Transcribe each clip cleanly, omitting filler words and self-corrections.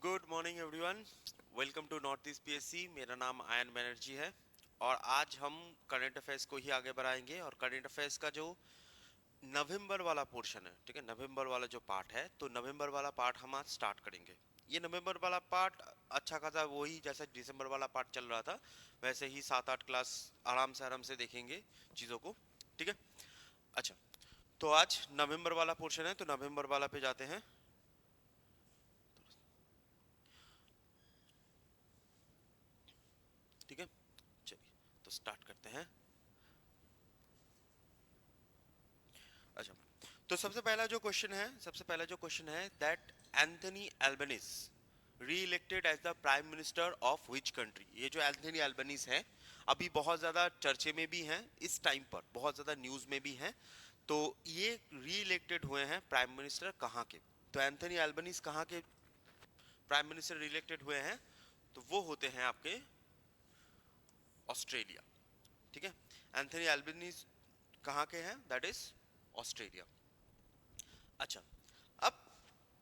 Good morning everyone. Welcome to North East PSC. मेरा नाम ion Banerjee है और आज हम करंट अफेयर्स को ही आगे बढ़ाएंगे। और करंट अफेयर्स का जो नवंबर वाला पोर्शन है, ठीक है, नवंबर वाला जो पार्ट है, तो नवंबर वाला पार्ट हम आज स्टार्ट करेंगे। ये नवंबर वाला पार्ट अच्छा खासा वही जैसा दिसंबर वाला पार्ट चल रहा था वैसे ही 7-8 क्लास आराम से देखेंगे चीज़ों को, ठीक है। अच्छा, तो आज नवंबर वाला पोर्शन है, तो नवंबर वाला पे जाते हैं, ठीक है। चलिए, तो स्टार्ट करते हैं। अच्छा, तो सबसे पहला जो क्वेश्चन है that Anthony Albanese reelected as the prime minister of which country. ये जो एंथनी एल्बनीज है अभी बहुत ज़्यादा चर्चे में भी हैं, इस टाइम पर बहुत ज़्यादा न्यूज़ में भी हैं। तो ये री इलेक्टेड हुए हैं प्राइम मिनिस्टर कहाँ के? तो एंथनी एल्बनीज कहाँ के प्राइम मिनिस्टर री इलेक्टेड हुए हैं? तो वो होते हैं आपके ऑस्ट्रेलिया, ठीक है। एंथनी एल्बनीज कहाँ के हैं? That is Australia. अच्छा, अब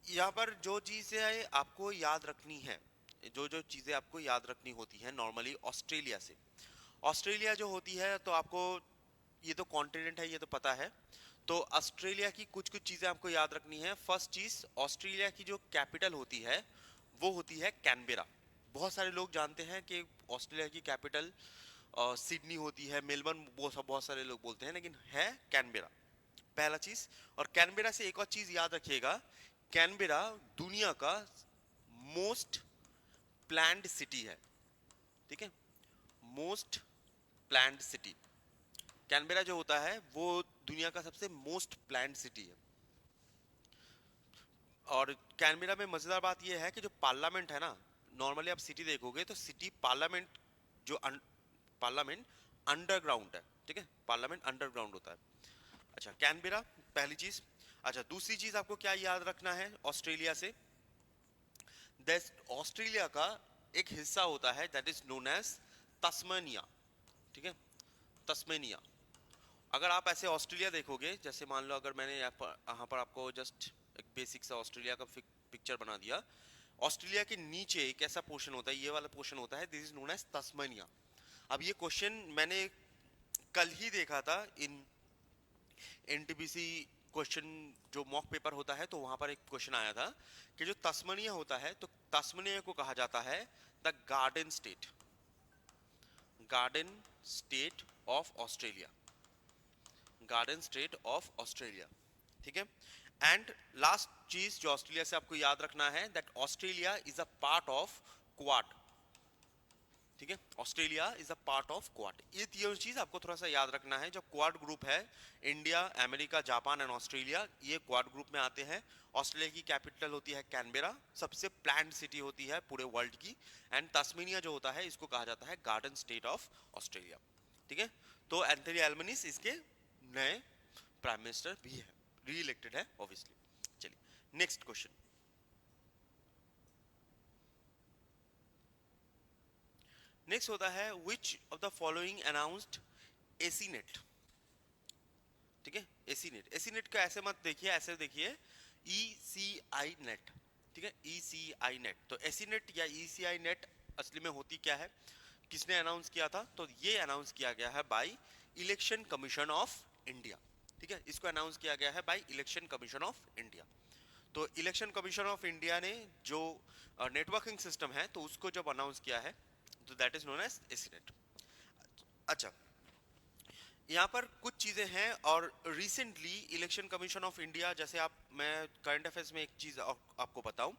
यहाँ पर जो चीज़ें आपको याद रखनी है, जो जो चीज़ें आपको याद रखनी होती हैं नॉर्मली ऑस्ट्रेलिया से, ऑस्ट्रेलिया जो होती है तो आपको ये तो कॉन्टिनेंट है, ये तो पता है। तो ऑस्ट्रेलिया की कुछ कुछ चीज़ें आपको याद रखनी है। फर्स्ट चीज़, ऑस्ट्रेलिया की जो कैपिटल होती है वो होती है कैनबेरा। बहुत सारे लोग जानते हैं कि ऑस्ट्रेलिया की कैपिटल सिडनी होती है, मेलबर्न, वो सब बहुत सारे लोग बोलते हैं, लेकिन है कैनबेरा पहला चीज। और कैनबेरा से एक और चीज याद रखिएगा, कैनबेरा दुनिया का मोस्ट प्लैन्ड सिटी है, ठीक है, मोस्ट प्लैन्ड सिटी। कैनबेरा जो होता है वो दुनिया का सबसे मोस्ट प्लैन्ड सिटी है। और कैनबेरा में मजेदार बात यह है कि जो पार्लियामेंट है ना, नॉर्मली आप सिटी देखोगे तो सिटी पार्लियामेंट जो पार्लियामेंट अंडरग्राउंड है, ठीक है, पार्लियामेंट अंडरग्राउंड होता है। अच्छा, कैनबेरा पहली चीज। अच्छा, दूसरी चीज आपको क्या याद रखना है ऑस्ट्रेलिया से? ऑस्ट्रेलिया का एक हिस्सा होता है that is known as Tasmania, ठीक है, तस्मानिया। अगर आप ऐसे ऑस्ट्रेलिया देखोगे, जैसे मान लो अगर मैंने यहाँ पर आपको जस्ट एक बेसिक सा ऑस्ट्रेलिया का पिक्चर बना दिया। ऑस्ट्रेलिया के नीचे एक ऐसा पोर्शन होता है, ये वाला पोर्शन होता है, this is known as Tasmania. अब ये क्वेश्चन मैंने कल ही देखा था इन एनटीपीसी क्वेश्चन, जो मॉक पेपर होता है, तो वहां पर एक क्वेश्चन आया था कि जो तस्मानिया होता है, तो तस्मानिया को कहा जाता है the garden state, garden state of Australia, garden state of Australia, ठीक है। एंड लास्ट चीज जो ऑस्ट्रेलिया से आपको याद रखना है that Australia is a part of quad, ठीक है, Australia is a part of quad. ये तीनों चीज आपको थोड़ा सा याद रखना है। जो क्वाड ग्रुप है, India, America, Japan and Australia, ये क्वाड ग्रुप में आते हैं। ऑस्ट्रेलिया की कैपिटल होती है कैनबेरा, सबसे प्लान्ड सिटी होती है पूरे वर्ल्ड की। एंड तस्मानिया जो होता है इसको कहा जाता है गार्डन स्टेट ऑफ ऑस्ट्रेलिया, ठीक है। तो एंथनी एल्बनीज इसके नए प्राइम मिनिस्टर भी है, री इलेक्टेड है ऑब्वियसली। चलिए नेक्स्ट क्वेश्चन। नेक्स्ट होता है which of the following announced AC net, ठीक है, एसी नेट। एसी नेट का ऐसे मत देखिए, ऐसे देखिए ई सी आई नेट, ठीक है, ई सी आई नेट। तो एसी नेट या ई सी आई नेट असली में होती क्या है, किसने अनाउंस किया था? तो ये अनाउंस किया गया है by election commission of India, ठीक है, इसको अनाउंस किया गया है by election commission of India. तो इलेक्शन कमीशन ऑफ इंडिया ने जो नेटवर्किंग सिस्टम है तो उसको जब अनाउंस किया है, तो that is known as AC net. अच्छा, यहाँ पर कुछ चीज़ें हैं। और recently election commission of India, जैसे आप, मैं करंट अफेयर्स में एक चीज़ आपको बताऊं,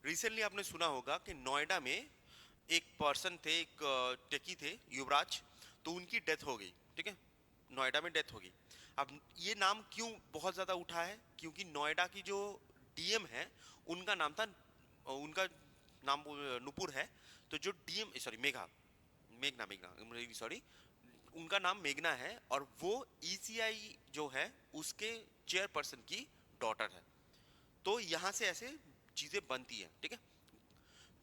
रिसेंटली आपने सुना होगा कि नोएडा में एक पर्सन थे, एक टेकी थे, युवराज, तो उनकी डेथ हो गई, ठीक है, नोएडा में डेथ हो गई। अब ये नाम क्यों बहुत ज़्यादा उठा है? क्योंकि नोएडा की जो डीएम है उनका नाम था, उनका नाम नुपुर है। तो जो डीएम, सॉरी, मेघा, मेघना, मेघना, सॉरी, उनका नाम मेघना है और वो ईसीआई जो है उसके चेयरपर्सन की डॉटर है। तो यहाँ से ऐसे चीजें बनती हैं, ठीक है।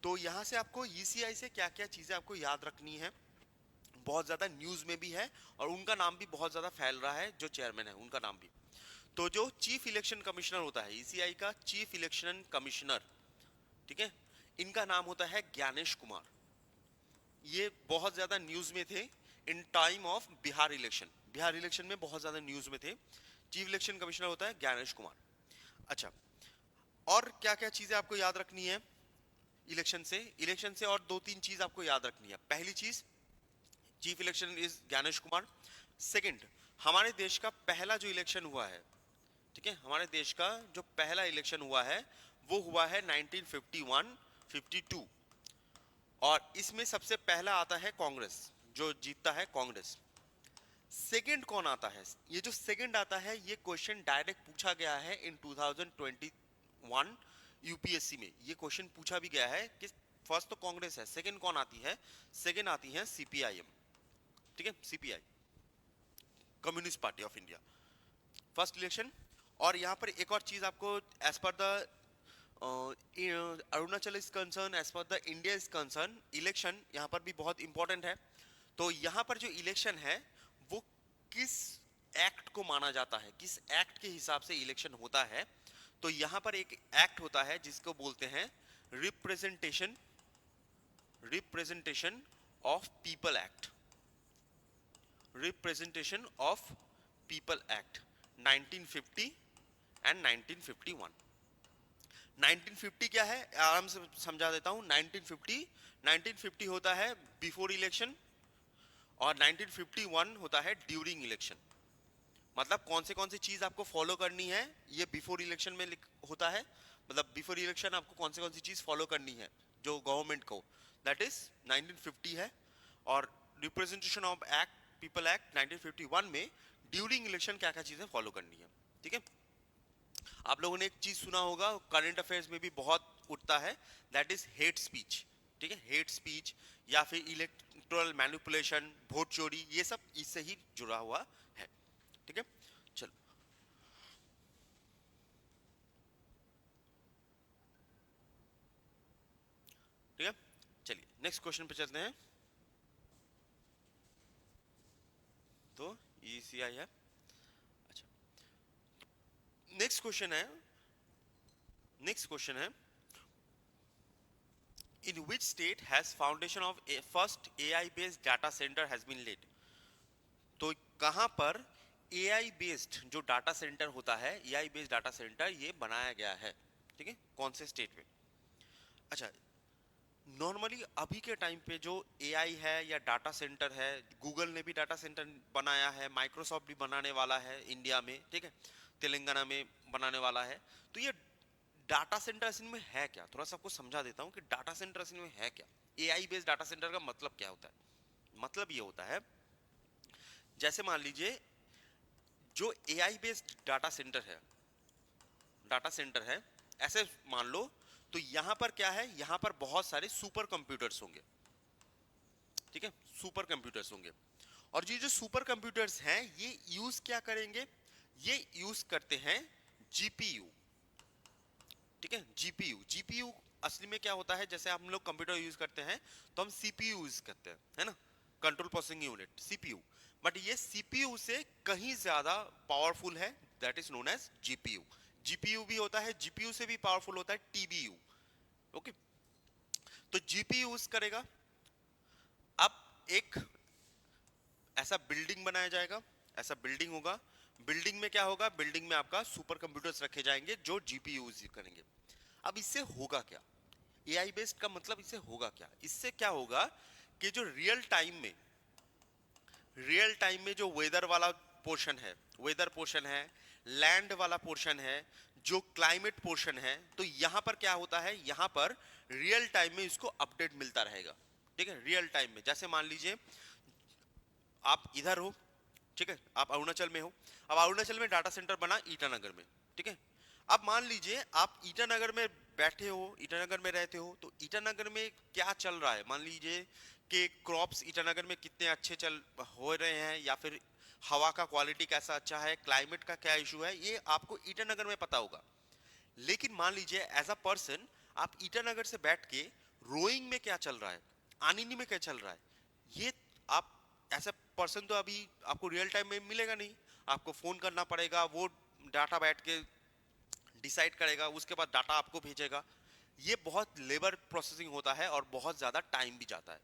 तो यहाँ से आपको ईसीआई से क्या क्या चीजें आपको याद रखनी है, बहुत ज्यादा न्यूज में भी है और उनका नाम भी बहुत ज्यादा फैल रहा है, जो चेयरमैन है उनका नाम भी। तो जो चीफ इलेक्शन कमिश्नर होता है ईसीआई का, चीफ इलेक्शन कमिश्नर, ठीक है, इनका नाम होता है ज्ञानेश कुमार। ये बहुत ज्यादा न्यूज में थे in time of Bihar election. Bihar election में बहुत ज्यादा न्यूज में थे। चीफ इलेक्शन कमिश्नर होता है ज्ञानेश कुमार। अच्छा, और क्या क्या चीजें आपको याद रखनी है इलेक्शन से और दो तीन चीज आपको याद रखनी है। पहली चीज, chief election is Gyanesh Kumar. Second, हमारे देश का पहला जो इलेक्शन हुआ है, ठीक है, हमारे देश का जो पहला इलेक्शन हुआ है वो हुआ है 1951-52, और इसमें सबसे पहला आता है कांग्रेस, जो जीतता है कांग्रेस। सेकंड कौन आता है? ये जो सेकंड आता है, ये क्वेश्चन डायरेक्ट पूछा गया है इन 2021 यूपीएससी में। ये क्वेश्चन पूछा भी गया है कि फर्स्ट तो कांग्रेस है, सेकंड कौन आती है? सेकंड आती है सीपीआईएम, ठीक है, CPI, communist party of India, first election. और यहाँ पर एक और चीज आपको, as per the Arunachal is concern, as per the India is concern, election यहाँ पर भी बहुत इंपॉर्टेंट है। तो यहाँ पर जो इलेक्शन है वो किस एक्ट को माना जाता है, किस एक्ट के हिसाब से इलेक्शन होता है? तो यहाँ पर एक एक्ट होता है जिसको बोलते हैं representation of people act, representation of people act 1950 and 1951। 1950 क्या है, आराम से समझा देता हूं। 1950 होता है बिफोर इलेक्शन, और 1951 होता है ड्यूरिंग इलेक्शन। मतलब कौन सी चीज आपको फॉलो करनी है, ये बिफोर इलेक्शन में होता है। मतलब बिफोर इलेक्शन आपको कौन सी चीज फॉलो करनी है जो गवर्नमेंट को, दैट इज 1950 है। और representation of act, people act 1951 में ड्यूरिंग इलेक्शन क्या क्या चीजें फॉलो करनी है, ठीक है। आप लोगों ने एक चीज सुना होगा, करंट अफेयर्स में भी बहुत उठता है, दैट इज हेट स्पीच, ठीक है, हेट स्पीच या फिर इलेक्टोरल मैनिपुलेशन, वोट चोरी, ये सब इससे ही जुड़ा हुआ है, ठीक है। चलो, ठीक है, चलिए नेक्स्ट क्वेश्चन पे चलते हैं। तो ईसीआई है। अच्छा, नेक्स्ट क्वेश्चन है, in which state has foundation of a first AI based data center has been laid? तो कहां पर AI बेस्ड जो डाटा सेंटर होता है, AI बेस्ड डाटा सेंटर ये बनाया गया है, ठीक है, कौन से स्टेट में? अच्छा, नॉर्मली अभी के टाइम पे जो AI है या डाटा सेंटर है, गूगल ने भी डाटा सेंटर बनाया है, माइक्रोसॉफ्ट भी बनाने वाला है इंडिया में, ठीक है, तेलंगाना में बनाने वाला है। तो ये डाटा सेंटर असल में है क्या, थोड़ा सा आपको समझा देता हूँ कि डाटा सेंटर असल में है क्या। एआई बेस्ड डाटा सेंटर का मतलब क्या होता है? मतलब ये होता है, जैसे मान लीजिए जो एआई बेस्ड डाटा सेंटर है, ऐसे मान लो, तो यहां पर क्या है, यहां पर बहुत सारे सुपर कंप्यूटर्स होंगे, ठीक है, सुपर कंप्यूटर्स होंगे। और ये जो सुपर कंप्यूटर्स हैं ये यूज क्या करेंगे? ये यूज करते हैं जीपीयू, ठीक है, जीपीयू असली में क्या होता है, जैसे हम लोग कंप्यूटर यूज करते हैं तो हम सीपीयू यूज करते हैं, है ना, control processing unit, CPU. But ये सीपीयू से कहीं ज्यादा पावरफुल है, that is known as GPU. GPU भी होता है, जीपीयू से भी पावरफुल होता है टीबीयू, ओके। तो जीपीयू यूज करेगा। अब एक ऐसा बिल्डिंग बनाया जाएगा, ऐसा बिल्डिंग होगा। बिल्डिंग में क्या होगा, बिल्डिंग में आपका सुपर कंप्यूटर्स रखे जाएंगे जो जीपीयू यूज करेंगे। अब इससे होगा क्या, एआई बेस्ड का मतलब इससे होगा क्या? इससे क्या होगा कि जो रियल टाइम में जो वेदर वाला पोर्शन है, वेदर पोर्शन है, लैंड वाला पोर्शन है, जो क्लाइमेट पोर्शन है, तो यहां पर क्या होता है, यहां पर रियल टाइम में इसको अपडेट मिलता रहेगा, ठीक है, रियल टाइम में। जैसे मान लीजिए आप इधर हो, ठीक है, आप अरुणाचल में हो। अब अरुणाचल में डाटा सेंटर बना ईटानगर में, ठीक है। अब मान लीजिए आप ईटानगर में बैठे हो, ईटानगर में रहते हो, तो ईटानगर में क्या चल रहा है, मान लीजिए कि क्रॉप्स ईटानगर में कितने अच्छे चल हो रहे हैं, या फिर हवा का क्वालिटी कैसा अच्छा है, क्लाइमेट का क्या इशू है, ये आपको ईटानगर में पता होगा। लेकिन मान लीजिए एज अ पर्सन आप ईटानगर से बैठ के रोइंग में क्या चल रहा है, आनिनी में क्या चल रहा है, ये आप ऐसा पर्सन तो अभी आपको रियल टाइम में मिलेगा नहीं। आपको फोन करना पड़ेगा, वो डाटा बैठ के डिसाइड करेगा, उसके बाद डाटा आपको भेजेगा। ये बहुत लेबर प्रोसेसिंग होता है और बहुत ज्यादा टाइम भी जाता है।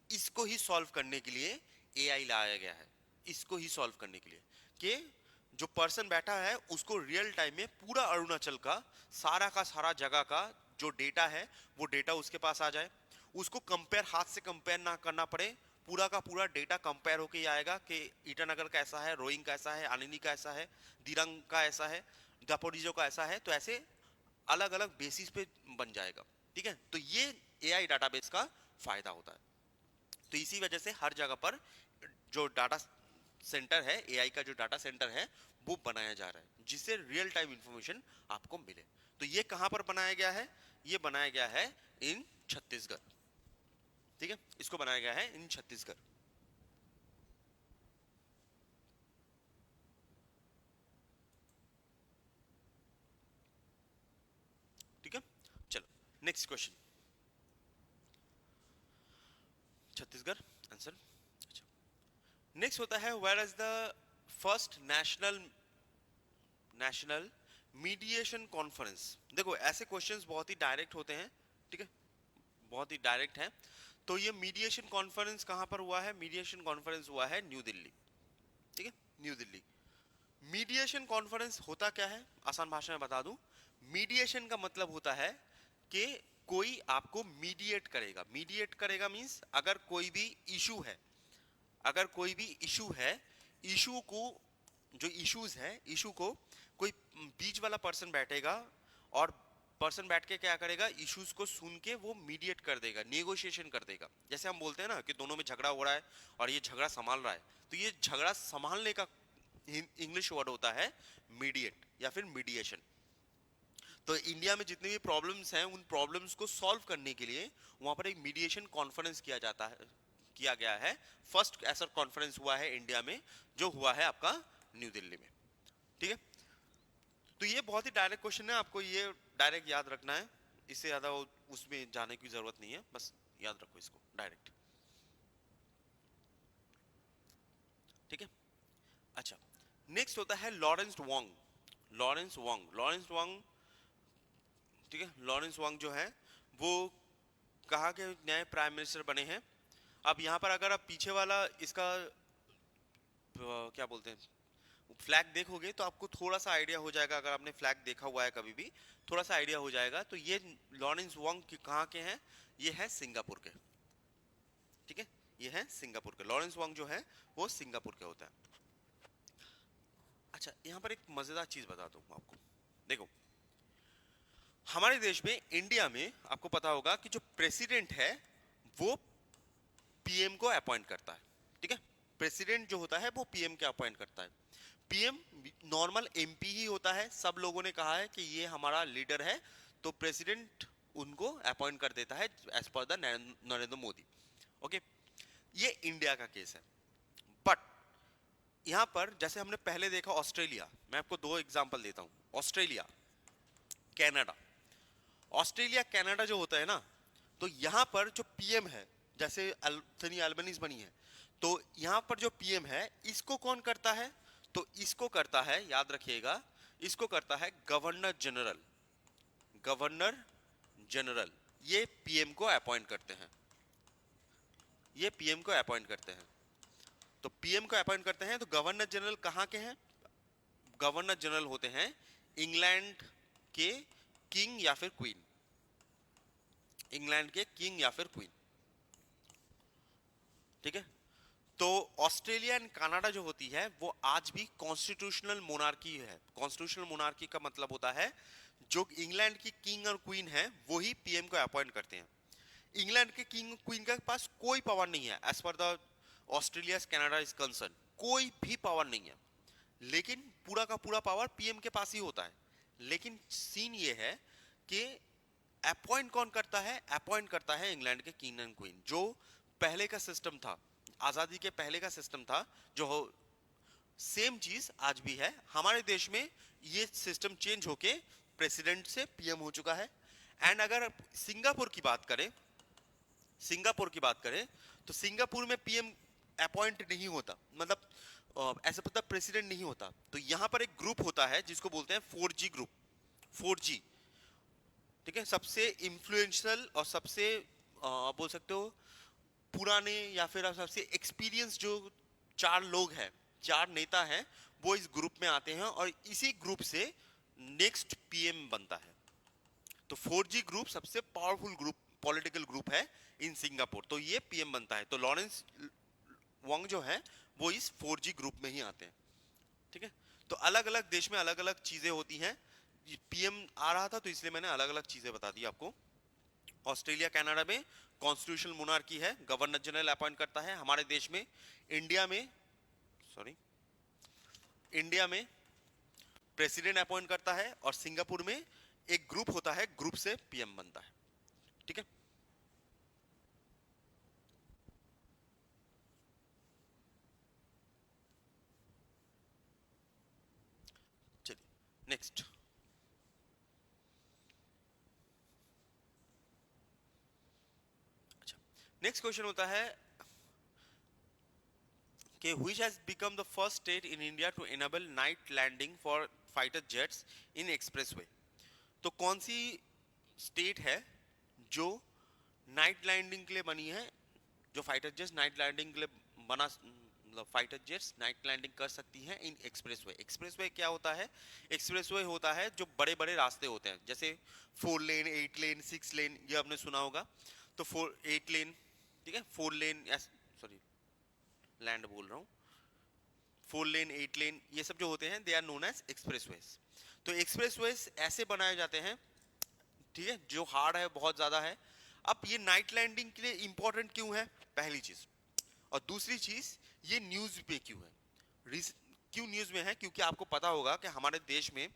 इसको ही सॉल्व करने के लिए एआई लाया गया है, इसको ही सॉल्व करने के लिए कि जो पर्सन बैठा है उसको रियल टाइम में पूरा अरुणाचल का सारा जगह का जो डेटा है वो डेटा उसके पास आ जाए, उसको कंपेयर, हाथ से कंपेयर ना करना पड़े, पूरा का पूरा डेटा कंपेयर होके ही आएगा कि ईटानगर का ऐसा है, रोइंग का ऐसा है, आनिनी का ऐसा है, दिरंग का ऐसा है, दापोरिजो का ऐसा है, तो ऐसे अलग अलग बेसिस पे बन जाएगा। ठीक है, तो ये एआई डाटाबेस का फायदा होता है। तो इसी वजह से हर जगह पर जो डाटा सेंटर है, एआई का जो डाटा सेंटर है वो बनाया जा रहा है जिससे रियल टाइम इंफॉर्मेशन आपको मिले। तो ये कहां पर बनाया गया है? ये बनाया गया है इन छत्तीसगढ़। ठीक है, इसको बनाया गया है इन छत्तीसगढ़। ठीक है, चलो नेक्स्ट क्वेश्चन। छत्तीसगढ़ आंसर। अच्छा, नेक्स्ट होता है where is the first national national mediation conference. देखो ऐसे क्वेश्चंस बहुत ही डायरेक्ट होते हैं, ठीक है, बहुत ही डायरेक्ट है। तो ये मीडिएशन कॉन्फ्रेंस कहां पर हुआ है? मीडिएशन कॉन्फ्रेंस हुआ है न्यू दिल्ली। ठीक है, न्यू दिल्ली। मीडिएशन कॉन्फ्रेंस होता क्या है, आसान भाषा में बता दूं। मीडिएशन का मतलब होता है कि कोई आपको मीडिएट करेगा। मीडिएट करेगा मींस अगर कोई भी इशू है, अगर कोई भी इशू है, इशू को, जो इश्यूज है, इशू को कोई बीच वाला पर्सन बैठेगा और पर्सन बैठ के क्या करेगा, इश्यूज को सुन के वो मीडिएट कर देगा, नेगोशिएशन कर देगा। जैसे हम बोलते हैं ना कि दोनों में झगड़ा हो रहा है और ये झगड़ा संभाल रहा है, तो ये झगड़ा संभालने का इंग्लिश वर्ड होता है मीडिएट या फिर मीडिएशन। तो इंडिया में जितने भी प्रॉब्लम्स हैं उन प्रॉब्लम्स को सॉल्व करने के लिए वहां पर एक मीडिएशन कॉन्फ्रेंस किया जाता है, किया गया है। फर्स्ट ऐसा कॉन्फ्रेंस हुआ है इंडिया में जो हुआ है आपका न्यू दिल्ली में। ठीक है, तो ये बहुत ही डायरेक्ट क्वेश्चन है, आपको ये डायरेक्ट याद रखना है, इससे ज्यादा उसमें जाने की जरूरत नहीं है, बस याद रखो इसको डायरेक्ट। ठीक है, अच्छा, नेक्स्ट होता है Lawrence Wong. Lawrence Wong, Lawrence Wong, ठीक है, लॉरेंस वोंग जो है वो कहाँ के नए प्राइम मिनिस्टर बने हैं। अब यहाँ पर अगर आप पीछे वाला इसका क्या बोलते हैं फ्लैग देखोगे तो आपको थोड़ा सा आइडिया हो जाएगा, अगर आपने फ्लैग देखा हुआ है कभी भी, थोड़ा सा आइडिया हो जाएगा। तो ये लॉरेंस वोंग कहाँ के हैं? ये है सिंगापुर के। ठीक है, ये है सिंगापुर के। लॉरेंस वोंग जो है वो सिंगापुर के होता है। अच्छा, यहाँ पर एक मजेदार चीज बताता हूँ आपको। देखो हमारे देश में, इंडिया में, आपको पता होगा कि जो प्रेसिडेंट है वो पीएम को अपॉइंट करता है। ठीक है, प्रेसिडेंट जो होता है वो पीएम के अपॉइंट करता है। पीएम नॉर्मल एमपी ही होता है। सब लोगों ने कहा है कि ये हमारा लीडर है, तो प्रेसिडेंट उनको अपॉइंट कर देता है as per the Narendra Modi. Okay, ये इंडिया का केस है। बट यहां पर जैसे हमने पहले देखा ऑस्ट्रेलिया, मैं आपको दो एग्जांपल देता हूं। Australia, Canada. ऑस्ट्रेलिया कनाडा जो होता है ना, तो यहां पर जो पीएम है, जैसे एंथनी अल्बनीज बनी है, तो यहां पर जो पीएम है इसको कौन करता है? तो इसको करता है, याद रखिएगा, इसको करता है गवर्नर जनरल। गवर्नर जनरल ये पीएम को अपॉइंट करते हैं, ये पीएम को अपॉइंट करते हैं। तो पीएम को अपॉइंट करते हैं, तो गवर्नर जनरल कहां के हैं? गवर्नर जनरल होते हैं इंग्लैंड के किंग या फिर क्वीन। इंग्लैंड के किंग या फिर क्वीन। ठीक है, तो ऑस्ट्रेलिया एंड कनाडा जो होती है वो आज भी कॉन्स्टिट्यूशनल मोनार्की है। कॉन्स्टिट्यूशनल मोनार्की का मतलब होता है जो इंग्लैंड की किंग और क्वीन है वो ही पीएम को अपॉइंट करते हैं। इंग्लैंड के किंग क्वीन के पास कोई पावर नहीं है as per the Australia Canada is concern, कोई भी पावर नहीं है। लेकिन पूरा का पूरा पावर पीएम के पास ही होता है। लेकिन सीन ये है कि अपॉइंट कौन करता है? अपॉइंट करता है इंग्लैंड के किंग एंड क्वीन। जो पहले का सिस्टम था, आजादी के पहले का सिस्टम था, जो सेम चीज आज भी है हमारे देश में। ये सिस्टम चेंज होके प्रेसिडेंट से पीएम हो चुका है। एंड अगर सिंगापुर की बात करें, सिंगापुर की बात करें, तो सिंगापुर में पीएम अपॉइंट नहीं होता, मतलब ऐसा पता प्रेसिडेंट नहीं होता। तो यहां पर एक ग्रुप होता है जिसको बोलते हैं 4G ग्रुप। 4G, ठीक है, सबसे इन्फ्लुएंशियल और सबसे बोल सकते हो पुराने या फिर आप सबसे एक्सपीरियंस जो चार लोग हैं, चार नेता हैं, वो इस ग्रुप में आते हैं और इसी ग्रुप से नेक्स्ट पीएम बनता है। तो 4G ग्रुप सबसे पावरफुल ग्रुप, पॉलिटिकल ग्रुप है इन सिंगापुर, तो ये पीएम बनता है। तो लॉरेंस वोंग जो है वो इस 4G ग्रुप में ही आते हैं। ठीक है, तो अलग अलग देश में अलग अलग चीजें होती हैं। पीएम आ रहा था तो इसलिए मैंने अलग अलग चीजें बता दी आपको। ऑस्ट्रेलिया कनाडा में कॉन्स्टिट्यूशनल मोनार्की है, गवर्नर जनरल अपॉइंट करता है। हमारे देश में इंडिया में सॉरी इंडिया में प्रेसिडेंट अपॉइंट करता है और सिंगापुर में एक ग्रुप होता है, ग्रुप से पीएम बनता है। ठीक है, चलिए नेक्स्ट। अच्छा, नेक्स्ट क्वेश्चन होता है कि which has become the first state in India to enable night landing for fighter jets in expressway। तो कौन सी स्टेट है जो नाइट लैंडिंग के लिए बनी है, जो फाइटर जेट्स नाइट लैंडिंग के लिए बना, मतलब फाइटर जेट्स नाइट लैंडिंग कर सकती हैं इन एक्सप्रेसवे। एक्सप्रेसवे क्या होता है? एक्सप्रेसवे होता है जो बड़े बड़े रास्ते होते हैं, जैसे 4 लेन, 8 लेन, 6 लेन, ये आपने सुना होगा। तो 8 लेन, ठीक है, 4 लेन, सॉरी लैंड बोल रहा हूँ, 4 लेन, 8 लेन, ये सब जो होते हैं they are known as expressways. तो एक्सप्रेसवेज ऐसे बनाए जाते हैं, ठीक है, जो हार्ड है, बहुत ज्यादा है। अब ये नाइट लैंडिंग के लिए इंपॉर्टेंट क्यों है, पहली चीज। और दूसरी चीज, ये न्यूज पे क्यों है? क्यों न्यूज में है? क्योंकि आपको पता होगा कि हमारे देश में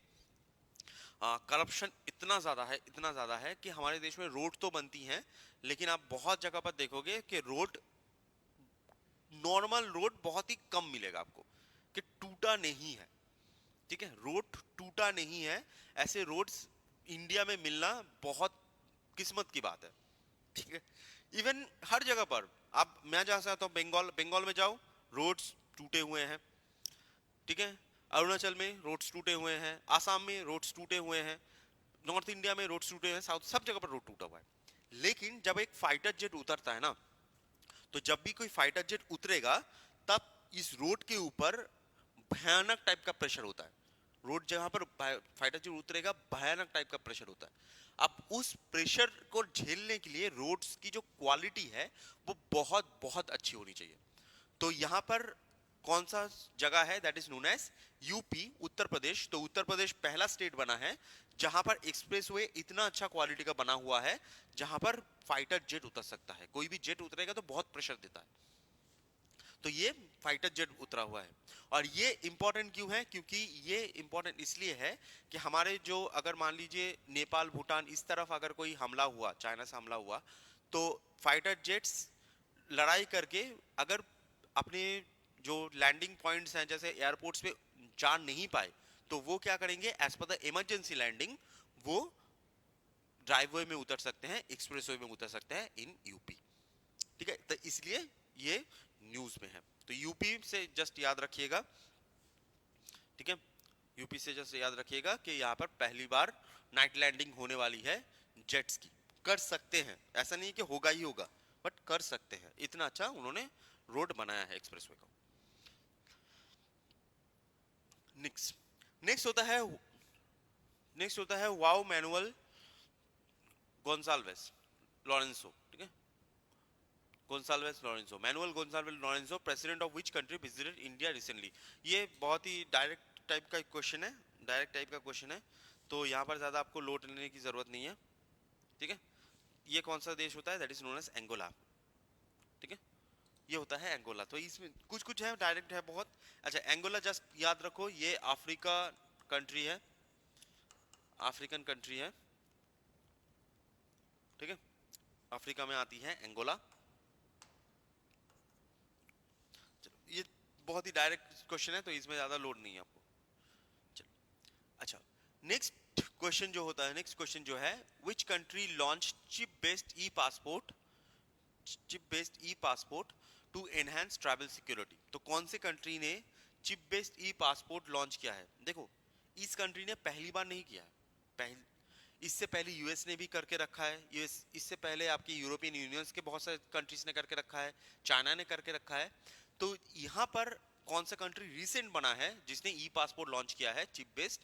करप्शन इतना ज्यादा है, इतना ज्यादा है कि हमारे देश में रोड तो बनती हैं, लेकिन आप बहुत जगह पर देखोगे कि रोड, नॉर्मल रोड बहुत ही कम मिलेगा आपको, कि टूटा नहीं है। ठीक है, रोड टूटा नहीं है, ऐसे रोड्स इंडिया में मिलना बहुत किस्मत की बात है। ठीक है, इवन हर जगह पर आप, मैं जहां से आता हूँ बंगाल, बंगाल में जाओ, रोड्स टूटे हुए हैं। ठीक है, अरुणाचल में रोड्स टूटे हुए हैं, आसाम में रोड्स टूटे हुए हैं, नॉर्थ इंडिया में रोड्स टूटे हैं, साउथ, सब जगह पर रोड टूटा हुआ है। लेकिन जब एक फाइटर जेट उतरता है ना, तो जब भी कोई फाइटर जेट उतरेगा, तब इस रोड के ऊपर भयानक टाइप का प्रेशर होता है। रोड जहां पर फाइटर जेट उतरेगा, भयानक टाइप का प्रेशर होता है। अब उस प्रेशर को झेलने के लिए रोड्स की जो क्वालिटी है वो बहुत बहुत अच्छी होनी चाहिए। तो यहाँ पर कौन सा जगह है, that is known as UP, Uttar Pradesh. तो उत्तर प्रदेश पहला स्टेट बना है जहां पर एक्सप्रेसवे इतना अच्छा क्वालिटी का बना हुआ है, जहां पर फाइटर जेट उतर सकता है। कोई भी जेट उतरेगा तो बहुत प्रेशर देता है, तो ये फाइटर जेट उतरा हुआ है। और ये इंपॉर्टेंट क्यों है? क्योंकि ये इंपॉर्टेंट इसलिए है कि हमारे जो, अगर मान लीजिए नेपाल, भूटान, इस तरफ अगर कोई हमला हुआ, चाइना से हमला हुआ, तो फाइटर जेट्स लड़ाई करके अगर अपने जो लैंडिंग पॉइंट्स हैं, जैसे एयरपोर्ट्स पे जा नहीं पाए, तो वो क्या करेंगे, as per the emergency landing, वो ड्राइववे में उतर सकते हैं, एक्सप्रेसवे में उतर सकते हैं इन यूपी। ठीक है, तो इसलिए ये न्यूज में है। तो यूपी से जस्ट याद रखिएगा। ठीक है, यूपी से जस्ट याद रखिएगा कि यहाँ पर पहली बार नाइट लैंडिंग होने वाली है जेट्स की। कर सकते हैं, ऐसा नहीं कि होगा ही होगा, बट कर सकते हैं, इतना अच्छा उन्होंने रोड बनाया है एक्सप्रेसवे का। नेक्स्ट नेक्स्ट होता है नेक्स्ट होता है वाओ मैनुअल गोंसाल्वेस लॉरेंसो। ठीक है, Goncalves Lourenco, Manuel Goncalves Lourenco, president of which country visited India recently. ये बहुत ही डायरेक्ट टाइप का क्वेश्चन है, डायरेक्ट टाइप का क्वेश्चन है, तो यहाँ पर ज़्यादा आपको लोड लेने की ज़रूरत नहीं है। ठीक है, ये कौन सा देश होता है, that is known as Angola. ठीक है, ये होता है एंगोला। तो इसमें कुछ कुछ है डायरेक्ट है बहुत। अच्छा, एंगोला जस्ट याद रखो, ये अफ्रीका कंट्री है, अफ्रीकन कंट्री है। ठीक है, अफ्रीका में आती है एंगोला। ये बहुत ही डायरेक्ट क्वेश्चन है, तो इसमें ज्यादा लोड नहीं है आपको। चलो, अच्छा, नेक्स्ट क्वेश्चन जो होता है, नेक्स्ट क्वेश्चन जो है, which country launch chip based e passport, chip based e passport to enhance travel security. तो कौन से कंट्री ने chip based e passport launch किया है? देखो, इस कंट्री ने पहली बार नहीं किया है, पहली इससे पहले यूएस ने भी करके रखा है, यूएस इससे पहले आपकी यूरोपियन यूनियंस के बहुत सारे कंट्रीज ने करके रखा है, चाइना ने करके रखा है। तो यहाँ पर कौन सा कंट्री रिसेंट बना है जिसने ई पासपोर्ट लॉन्च किया है चिप बेस्ड,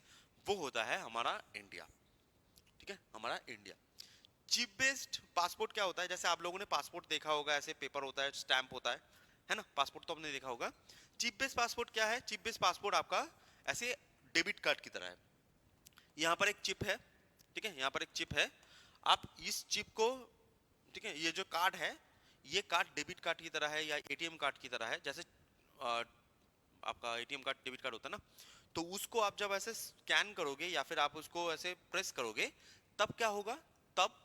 वो होता है हमारा इंडिया। ठीक है, हमारा इंडिया। चिप बेस्ड पासपोर्ट क्या होता है, जैसे आप लोगों ने पासपोर्ट देखा होगा, ऐसे पेपर होता है, स्टैंप होता है ना, पासपोर्ट तो आपने देखा होगा। चिप बेस्ड पासपोर्ट क्या है, चिप बेस्ड पासपोर्ट आपका ऐसे डेबिट कार्ड की तरह है। यहाँ पर एक चिप है, ठीक है, यहाँ पर एक चिप है, आप इस चिप को, ठीक है, ये जो कार्ड है, ये कार्ड डेबिट कार्ड की तरह है या एटीएम कार्ड की तरह है, जैसे आपका एटीएम कार्ड डेबिट कार्ड होता है ना, तो उसको आप जब ऐसे स्कैन करोगे या फिर आप उसको ऐसे प्रेस करोगे, तब क्या होगा, तब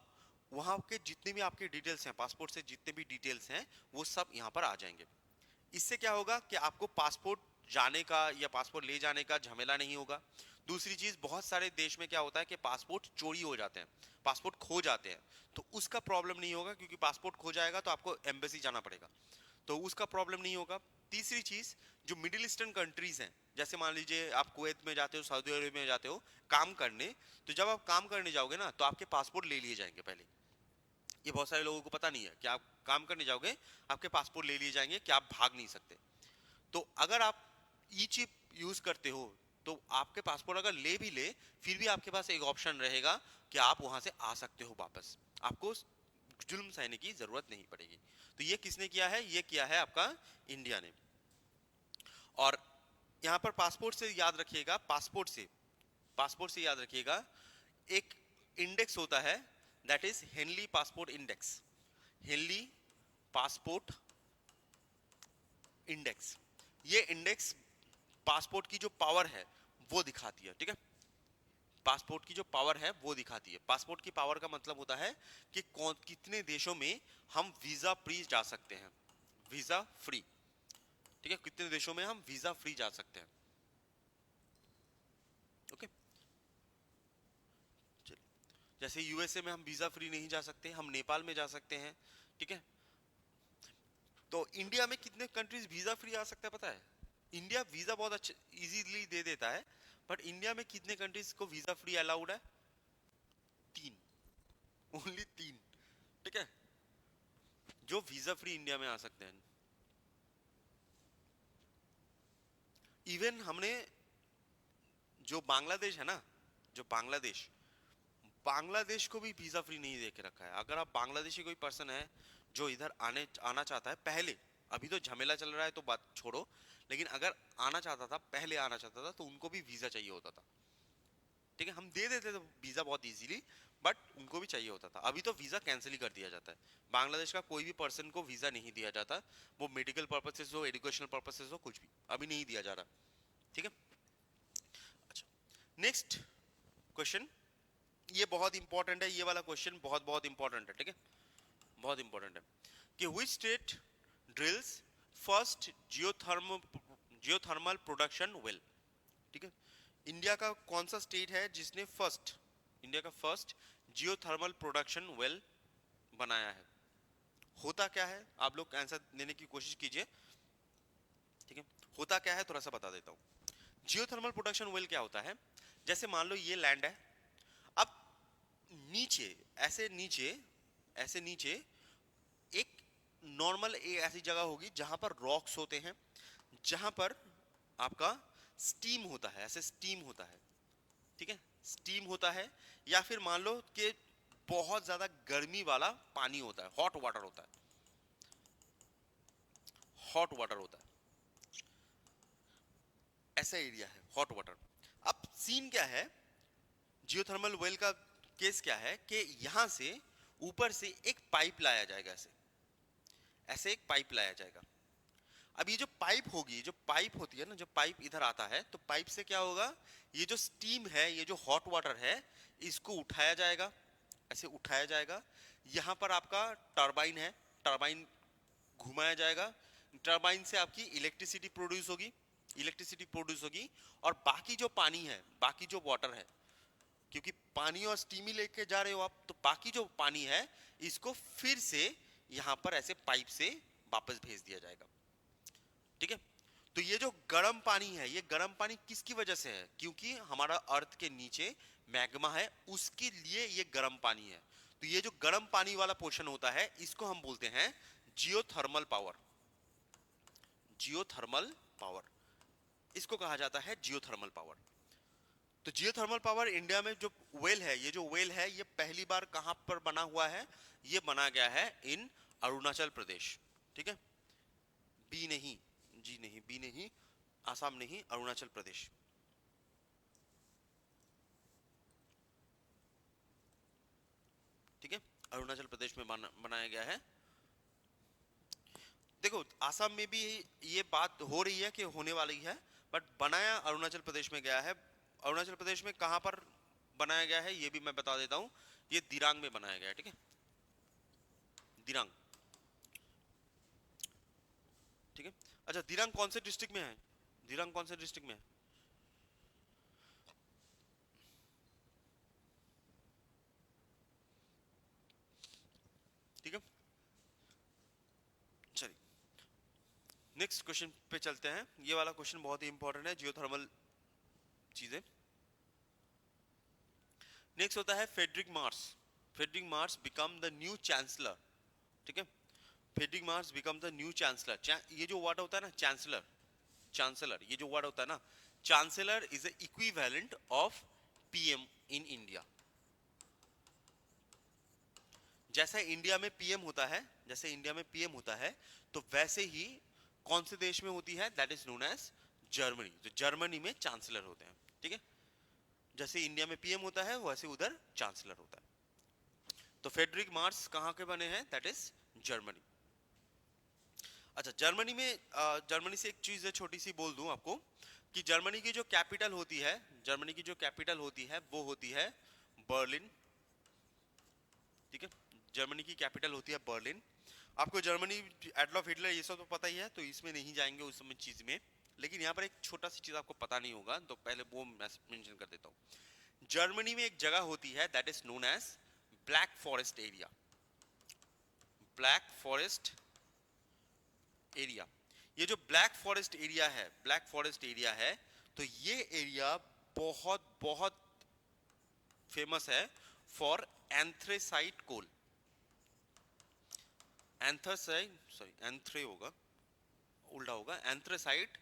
वहां के जितने भी आपके डिटेल्स हैं, पासपोर्ट से जितने भी डिटेल्स हैं, वो सब यहाँ पर आ जाएंगे। इससे क्या होगा कि आपको पासपोर्ट जाने का या पासपोर्ट ले जाने का झमेला नहीं होगा। दूसरी चीज, बहुत सारे देश में क्या होता है कि पासपोर्ट चोरी हो जाते हैं, पासपोर्ट खो जाते हैं, तो उसका प्रॉब्लम नहीं होगा, क्योंकि पासपोर्ट खो जाएगा तो आपको एम्बेसी जाना पड़ेगा, तो उसका प्रॉब्लम नहीं होगा। तीसरी चीज, जो मिडिल ईस्टर्न कंट्रीज हैं, जैसे मान लीजिए आप कुवैत में जाते हो, सऊदी अरब में जाते हो काम करने, तो जब आप काम करने जाओगे ना, तो आपके पासपोर्ट ले लिए जाएंगे पहले। ये बहुत सारे लोगों को पता नहीं है कि आप काम करने जाओगे, आपके पासपोर्ट ले लिए जाएंगे, कि आप भाग नहीं सकते। तो अगर आप ई चिप यूज करते हो, तो आपके पासपोर्ट अगर ले भी ले, फिर भी आपके पास एक ऑप्शन रहेगा कि आप वहां से आ सकते हो वापस, आपको जुल्म सहने की जरूरत नहीं पड़ेगी। तो ये किसने किया है, ये किया है आपका इंडिया ने। और यहाँ पर पासपोर्ट से याद रखिएगा, पासपोर्ट से याद रखिएगा, एक इंडेक्स होता है, that is Henley passport index. Henley passport index, ये इंडेक्स पासपोर्ट की जो पावर है वो दिखाती है। ठीक है, पासपोर्ट की जो पावर है वो दिखाती है। पासपोर्ट की पावर का मतलब होता है कि कौन कितने देशों में हम वीजा फ्री जा सकते हैं, वीजा फ्री। ठीक है, कितने देशों में हम वीजा फ्री जा सकते हैं। ओके, जैसे यूएसए में हम वीजा फ्री नहीं जा सकते, हम नेपाल में जा सकते हैं। ठीक है, तो इंडिया में कितने कंट्रीज वीजा फ्री आ सकता है पता है? इंडिया वीजा बहुत अच्छे इजीली दे देता है, बट इंडिया में कितने कंट्रीज को वीजा फ्री अलाउड है? 3, ओनली 3। ठीक है, जो वीजा फ्री इंडिया में आ सकते हैं। इवन हमने जो बांग्लादेश है ना, जो बांग्लादेश को भी वीजा फ्री नहीं दे के रखा है। अगर आप बांग्लादेशी कोई पर्सन है जो इधर आना चाहता है, पहले, अभी तो झमेला चल रहा है तो बात छोड़ो, लेकिन अगर आना चाहता था, पहले आना चाहता था, तो उनको भी वीजा चाहिए होता था। ठीक है, हम दे देते थे वीजा बहुत इजीली, बट उनको भी चाहिए होता था। अभी तो वीजा कैंसिल ही कर दिया जाता है, बांग्लादेश का कोई भी पर्सन को वीजा नहीं दिया जाता, वो मेडिकल पर्पसेस हो, एजुकेशनल पर्पसेस हो, कुछ भी अभी नहीं दिया जा रहा। ठीक है, अच्छा, नेक्स्ट क्वेश्चन, ये बहुत इंपॉर्टेंट है, ये वाला क्वेश्चन बहुत बहुत इंपॉर्टेंट है। ठीक है, बहुत इंपॉर्टेंट है कि which state drills first geothermal production well. ठीक है, इंडिया का कौन सा स्टेट है जिसने इंडिया का फर्स्ट जियोथर्मल प्रोडक्शन वेल बनाया है? होता क्या है, आप लोग आंसर देने की कोशिश कीजिए। ठीक है, होता क्या है थोड़ा सा बता देता हूं। जियोथर्मल प्रोडक्शन वेल क्या होता है, जैसे मान लो ये लैंड है, अब नीचे, ऐसे नीचे एक नॉर्मल ऐसी जगह होगी जहां पर रॉक्स होते हैं, जहां पर आपका स्टीम होता है, ऐसे स्टीम होता है। ठीक है, स्टीम होता है, या फिर मान लो कि बहुत ज्यादा गर्मी वाला पानी होता है, हॉट वाटर होता है, हॉट वाटर होता है, ऐसा एरिया है हॉट वाटर। अब सीन क्या है, जियोथर्मल वेल का केस क्या है कि यहां से ऊपर से एक पाइप लाया जाएगा, ऐसे ऐसे एक पाइप लाया जाएगा। अब ये जो पाइप होगी, जो पाइप होती है ना, जो पाइप इधर आता है, तो पाइप से क्या होगा, ये जो स्टीम है, ये जो हॉट वाटर है, इसको उठाया जाएगा, ऐसे उठाया जाएगा। यहाँ पर आपका टरबाइन है, टरबाइन घुमाया जाएगा, टरबाइन से आपकी इलेक्ट्रिसिटी प्रोड्यूस होगी, और बाकी जो पानी है, बाकी जो वाटर है, क्योंकि पानी और स्टीम ही लेके जा रहे हो आप, तो बाकी जो पानी है इसको फिर से यहाँ पर ऐसे पाइप से वापस भेज दिया जाएगा। ठीक है, तो ये जो गर्म पानी है, ये गर्म पानी किसकी वजह से है, क्योंकि हमारा अर्थ के नीचे मैग्मा है, उसके लिए ये गर्म पानी है। तो ये जो गर्म पानी वाला पोर्शन होता है इसको हम बोलते हैं जियोथर्मल पावर। जियोथर्मल पावर, इसको कहा जाता है जियोथर्मल पावर। तो जियोथर्मल पावर इंडिया में जो वेल है, ये जो वेल है ये पहली बार कहां पर बना हुआ है? ये बना गया है इन अरुणाचल प्रदेश। ठीक है, बी नहीं, जी नहीं, बी नहीं, आसाम नहीं, अरुणाचल प्रदेश। ठीक है, अरुणाचल प्रदेश में बनाया गया है। देखो आसाम में भी ये बात हो रही है कि होने वाली है, बट बनाया अरुणाचल प्रदेश में गया है। अरुणाचल प्रदेश में कहां पर बनाया गया है ये भी मैं बता देता हूं, ये दिरांग में बनाया गया है। ठीक है, दिरांग। ठीक है, अच्छा दिरांग कौन से डिस्ट्रिक्ट में है? दिरांग कौन से डिस्ट्रिक्ट में है? ठीक है, चलिए नेक्स्ट क्वेश्चन पे चलते हैं। ये वाला क्वेश्चन बहुत ही इंपॉर्टेंट है, जियोथर्मल चीजें। नेक्स्ट होता है Friedrich Merz. Friedrich Merz become the new chancellor. ठीक है, Friedrich Merz become the new chancellor. ये जो वर्ड होता है ना चांसलर, चांसलर, ये जो वर्ड होता है ना, chancellor is the equivalent of PM in India. जैसा इंडिया में पीएम होता है, जैसे इंडिया में पीएम होता है, तो वैसे ही कौन से देश में होती है? That is known as Germany. तो जर्मनी में चांसलर होते हैं। ठीक है, जैसे इंडिया में पीएम होता है वैसे उधर चांसलर होता है। तो फेडरिक मार्स कहां के बने हैं? That is Germany. अच्छा जर्मनी में जर्मनी से एक चीज है छोटी सी बोल दूं आपको कि जर्मनी की जो कैपिटल होती है, जर्मनी की जो कैपिटल होती है वो होती है बर्लिन। ठीक है, जर्मनी की कैपिटल होती है बर्लिन। आपको जर्मनी, एडोल्फ हिटलर, ये सब तो पता ही है, तो इसमें नहीं जाएंगे उस समय चीज में। लेकिन यहाँ पर एक छोटा सी चीज आपको पता नहीं होगा, तो पहले वो मैं मेंशन कर देता हूँ। जर्मनी में एक जगह होती है that is known as black forest area. Black forest area, ये जो ब्लैक फॉरेस्ट एरिया है, ब्लैक फॉरेस्ट एरिया है, तो ये एरिया बहुत बहुत फेमस है for anthracite coal. Anthracite, sorry एंथ्रे होगा, उल्टा होगा, एंथ्रेसाइट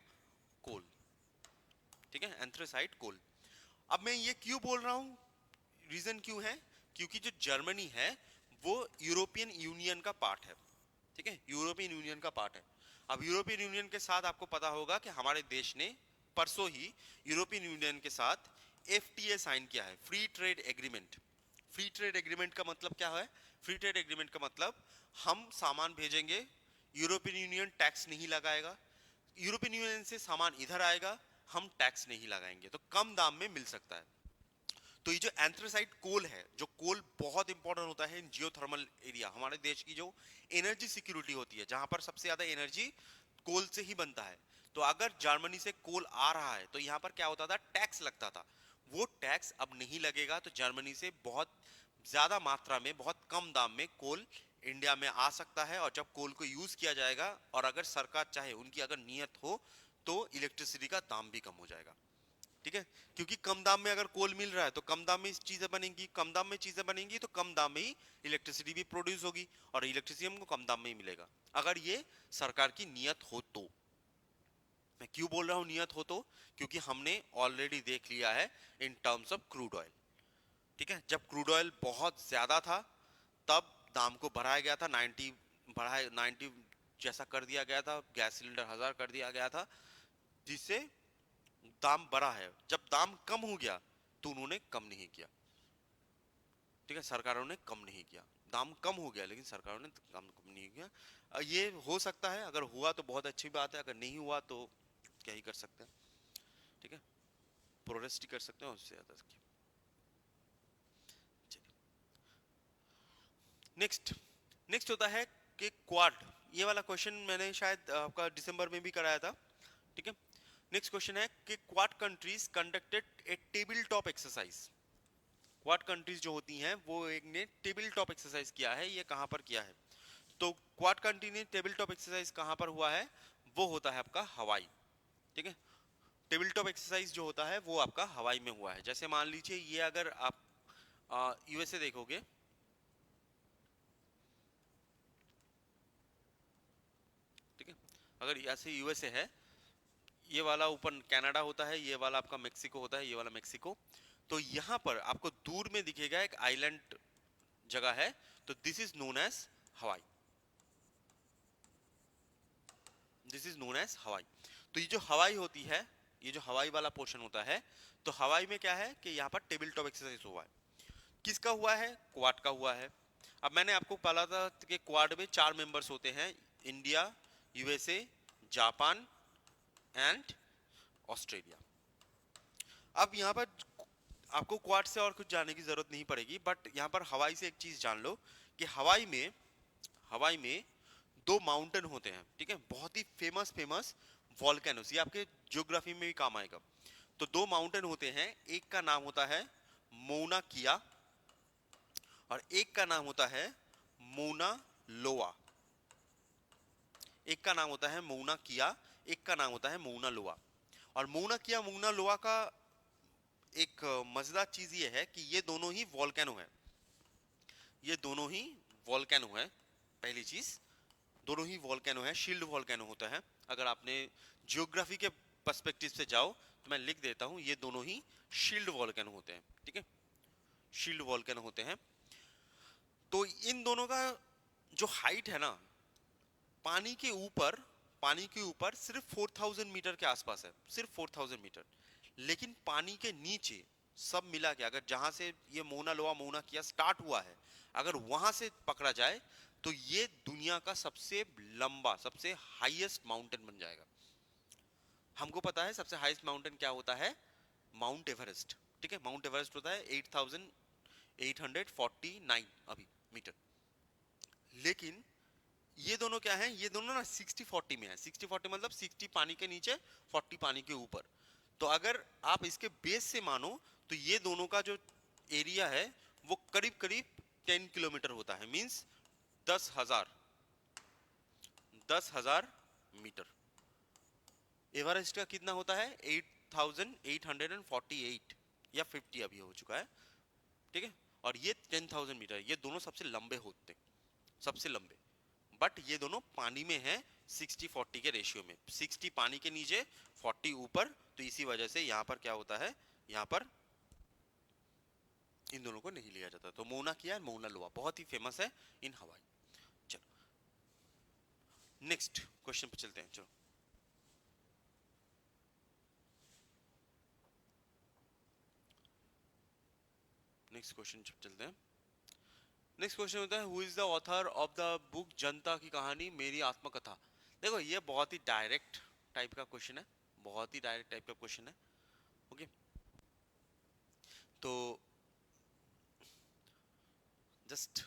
कोल। ठीक है, एंथ्रेसाइट कोल। अब मैं ये क्यों बोल रहा हूं, रीजन क्यों है? क्योंकि जो जर्मनी है वो यूरोपियन यूनियन का पार्ट है। ठीक है, यूरोपियन यूनियन का पार्ट है। अब यूरोपियन यूनियन के साथ आपको पता होगा कि हमारे देश ने परसों ही यूरोपियन यूनियन के साथ एफटीए साइन किया है, free trade agreement. Free trade agreement का मतलब क्या है? फ्री ट्रेड एग्रीमेंट का मतलब हम सामान भेजेंगे, यूरोपियन यूनियन टैक्स नहीं लगाएगा, यूरोपियन यूनियन से सामान इधर आएगा, हम टैक्स नहीं लगाएंगे, तो कम दाम में मिल सकता है। तो ये जो एंथ्रासाइट कोल है, जो कोल बहुत इंपॉर्टेंट होता है इन जियोथर्मल एरिया, हमारे देश की जो एनर्जी सिक्योरिटी होती है, जहां पर सबसे ज्यादा एनर्जी कोल से ही बनता है। तो अगर जर्मनी से कोल आ रहा है तो यहाँ पर क्या होता था? टैक्स लगता था। वो टैक्स अब नहीं लगेगा, तो जर्मनी से बहुत ज्यादा मात्रा में, बहुत कम दाम में कोल इंडिया में आ सकता है। और जब कोल को यूज किया जाएगा और अगर सरकार चाहे, उनकी अगर नियत हो, तो इलेक्ट्रिसिटी का दाम भी कम हो जाएगा। ठीक है, क्योंकि कम दाम में अगर कोल मिल रहा है तो कम दाम में चीजें बनेंगी, कम दाम में चीजें बनेंगी तो कम दाम में ही इलेक्ट्रिसिटी भी प्रोड्यूस होगी, और इलेक्ट्रिसिटी हमको कम दाम में ही मिलेगा, अगर ये सरकार की नियत हो तो। मैं क्यों बोल रहा हूं नियत हो तो? क्योंकि हमने ऑलरेडी देख लिया है in terms of crude oil. ठीक है, जब क्रूड ऑयल बहुत ज्यादा था तब दाम को बढ़ाया गया था, 90 बढ़ाया, 90 जैसा कर दिया गया था, गैस सिलेंडर 1000 कर दिया गया था, जिससे दाम बढ़ा है। जब दाम कम हो गया तो उन्होंने कम नहीं किया। ठीक है, सरकारों ने कम नहीं किया, दाम कम हो गया लेकिन सरकारों ने कम नहीं किया। ये हो सकता है, अगर हुआ तो बहुत अच्छी बात है, अगर नहीं हुआ तो क्या ही कर सकते हैं। ठीक है, प्रोटेस्ट ही कर सकते हैं, उससे ज्यादा क्या। नेक्स्ट, नेक्स्ट होता है कि क्वाड। ये वाला क्वेश्चन मैंने शायद आपका दिसंबर में भी कराया था। ठीक है, नेक्स्ट क्वेश्चन है कि Quad countries conducted a table top exercise. Quad countries जो होती हैं वो एक ने टेबल टॉप एक्सरसाइज किया है, ये कहां पर किया है? तो क्वाड कंट्री ने टेबल टॉप एक्सरसाइज कहां पर हुआ है? वो होता है आपका हवाई। ठीक है, टेबल टॉप एक्सरसाइज जो होता है वो आपका हवाई में हुआ है। जैसे मान लीजिए ये अगर आप यूएसए देखोगे, ठीक है, अगर ऐसे यूएसए है, ये वाला ऊपर कनाडा होता है, ये वाला आपका मेक्सिको होता है, ये वाला मेक्सिको, तो यहाँ पर आपको दूर में दिखेगा एक आइलैंड जगह है, तो दिस इज नोन एज हवाई, दिस इज नोन एज हवाई। तो ये जो हवाई होती है, ये जो हवाई वाला पोर्शन होता है, तो हवाई में क्या है कि यहाँ पर टेबल टॉप एक्सरसाइज हुआ है। किसका हुआ है? क्वाड का हुआ है। अब मैंने आपको बोला था कि क्वाड में 4 मेंबर्स होते हैं, India, USA, Japan and Australia. अब यहाँ पर आपको क्वाड से और कुछ जानने की जरूरत नहीं पड़ेगी, बट यहाँ पर हवाई से एक चीज जान लो कि हवाई में 2 माउंटेन होते हैं, ठीक है, बहुत ही फेमस फेमस वॉल्केनोस, ये आपके ज्योग्राफी में भी काम आएगा। तो 2 माउंटेन होते हैं, एक का नाम होता है मौना किया और एक का नाम होता है मौना लोआ। एक का नाम होता है मौना किया, एक का नाम होता है मौना लोआ। और मौना किया मौना लोआ का एक मजेदार चीज ये है कि ये दोनों ही वॉल्केनो है, ये दोनों ही वॉल्केनो है। पहली चीज, दोनों ही वॉल्केनो है, शील्ड वॉल्केनो होता है। अगर आपने ज्योग्राफी के पर्सपेक्टिव से जाओ तो मैं लिख देता हूं, ये दोनों ही शील्ड वॉल्केनो होते हैं, ठीक है, शील्ड वॉल्केनो होते हैं। तो इन दोनों का जो हाइट है ना, पानी के ऊपर, पानी के ऊपर सिर्फ 4000 मीटर के आसपास है, सिर्फ 4000 मीटर। लेकिन पानी के नीचे सब मिला के अगर जहां से ये मौना लोआ मौना किया स्टार्ट हुआ है, अगर वहां से पकड़ा जाए तो ये दुनिया का सबसे लंबा, सबसे हाईएस्ट माउंटेन बन जाएगा। हमको पता है सबसे हाईएस्ट माउंटेन क्या होता है, माउंट एवरेस्ट, ठीक है, माउंट एवरेस्ट होता है 8849 अभी मीटर। लेकिन ये दोनों क्या है, ये दोनों ना 60-40 में है। 60-40 मतलब 60 पानी के नीचे, 40 पानी के ऊपर। तो अगर आप इसके बेस से मानो तो ये दोनों का जो एरिया है वो करीब करीब 10 किलोमीटर होता है, मींस 10,000 मीटर। एवरेस्ट का कितना होता है? 8848 या 50 अभी हो चुका है, ठीक है, और ये 10,000 मीटर। ये दोनों सबसे लंबे होते हैं, सबसे लंबे, बट ये दोनों पानी में है 60-40 के रेशियो में, 60 पानी के नीचे 40 ऊपर। तो इसी वजह से यहाँ पर क्या होता है, यहाँ पर इन दोनों को नहीं लिया जाता। तो मौना किया, मौना लोआ बहुत ही फेमस है इन हवाई। चलो नेक्स्ट क्वेश्चन पे चलते हैं। चलो नेक्स्ट क्वेश्चन चलते हैं। नेक्स्ट क्वेश्चन होता है, who is the author of the book जनता की कहानी मेरी आत्मकथा। देखो ये बहुत ही डायरेक्ट टाइप का क्वेश्चन है, बहुत ही डायरेक्ट टाइप का क्वेश्चन है, ओके। तो जस्ट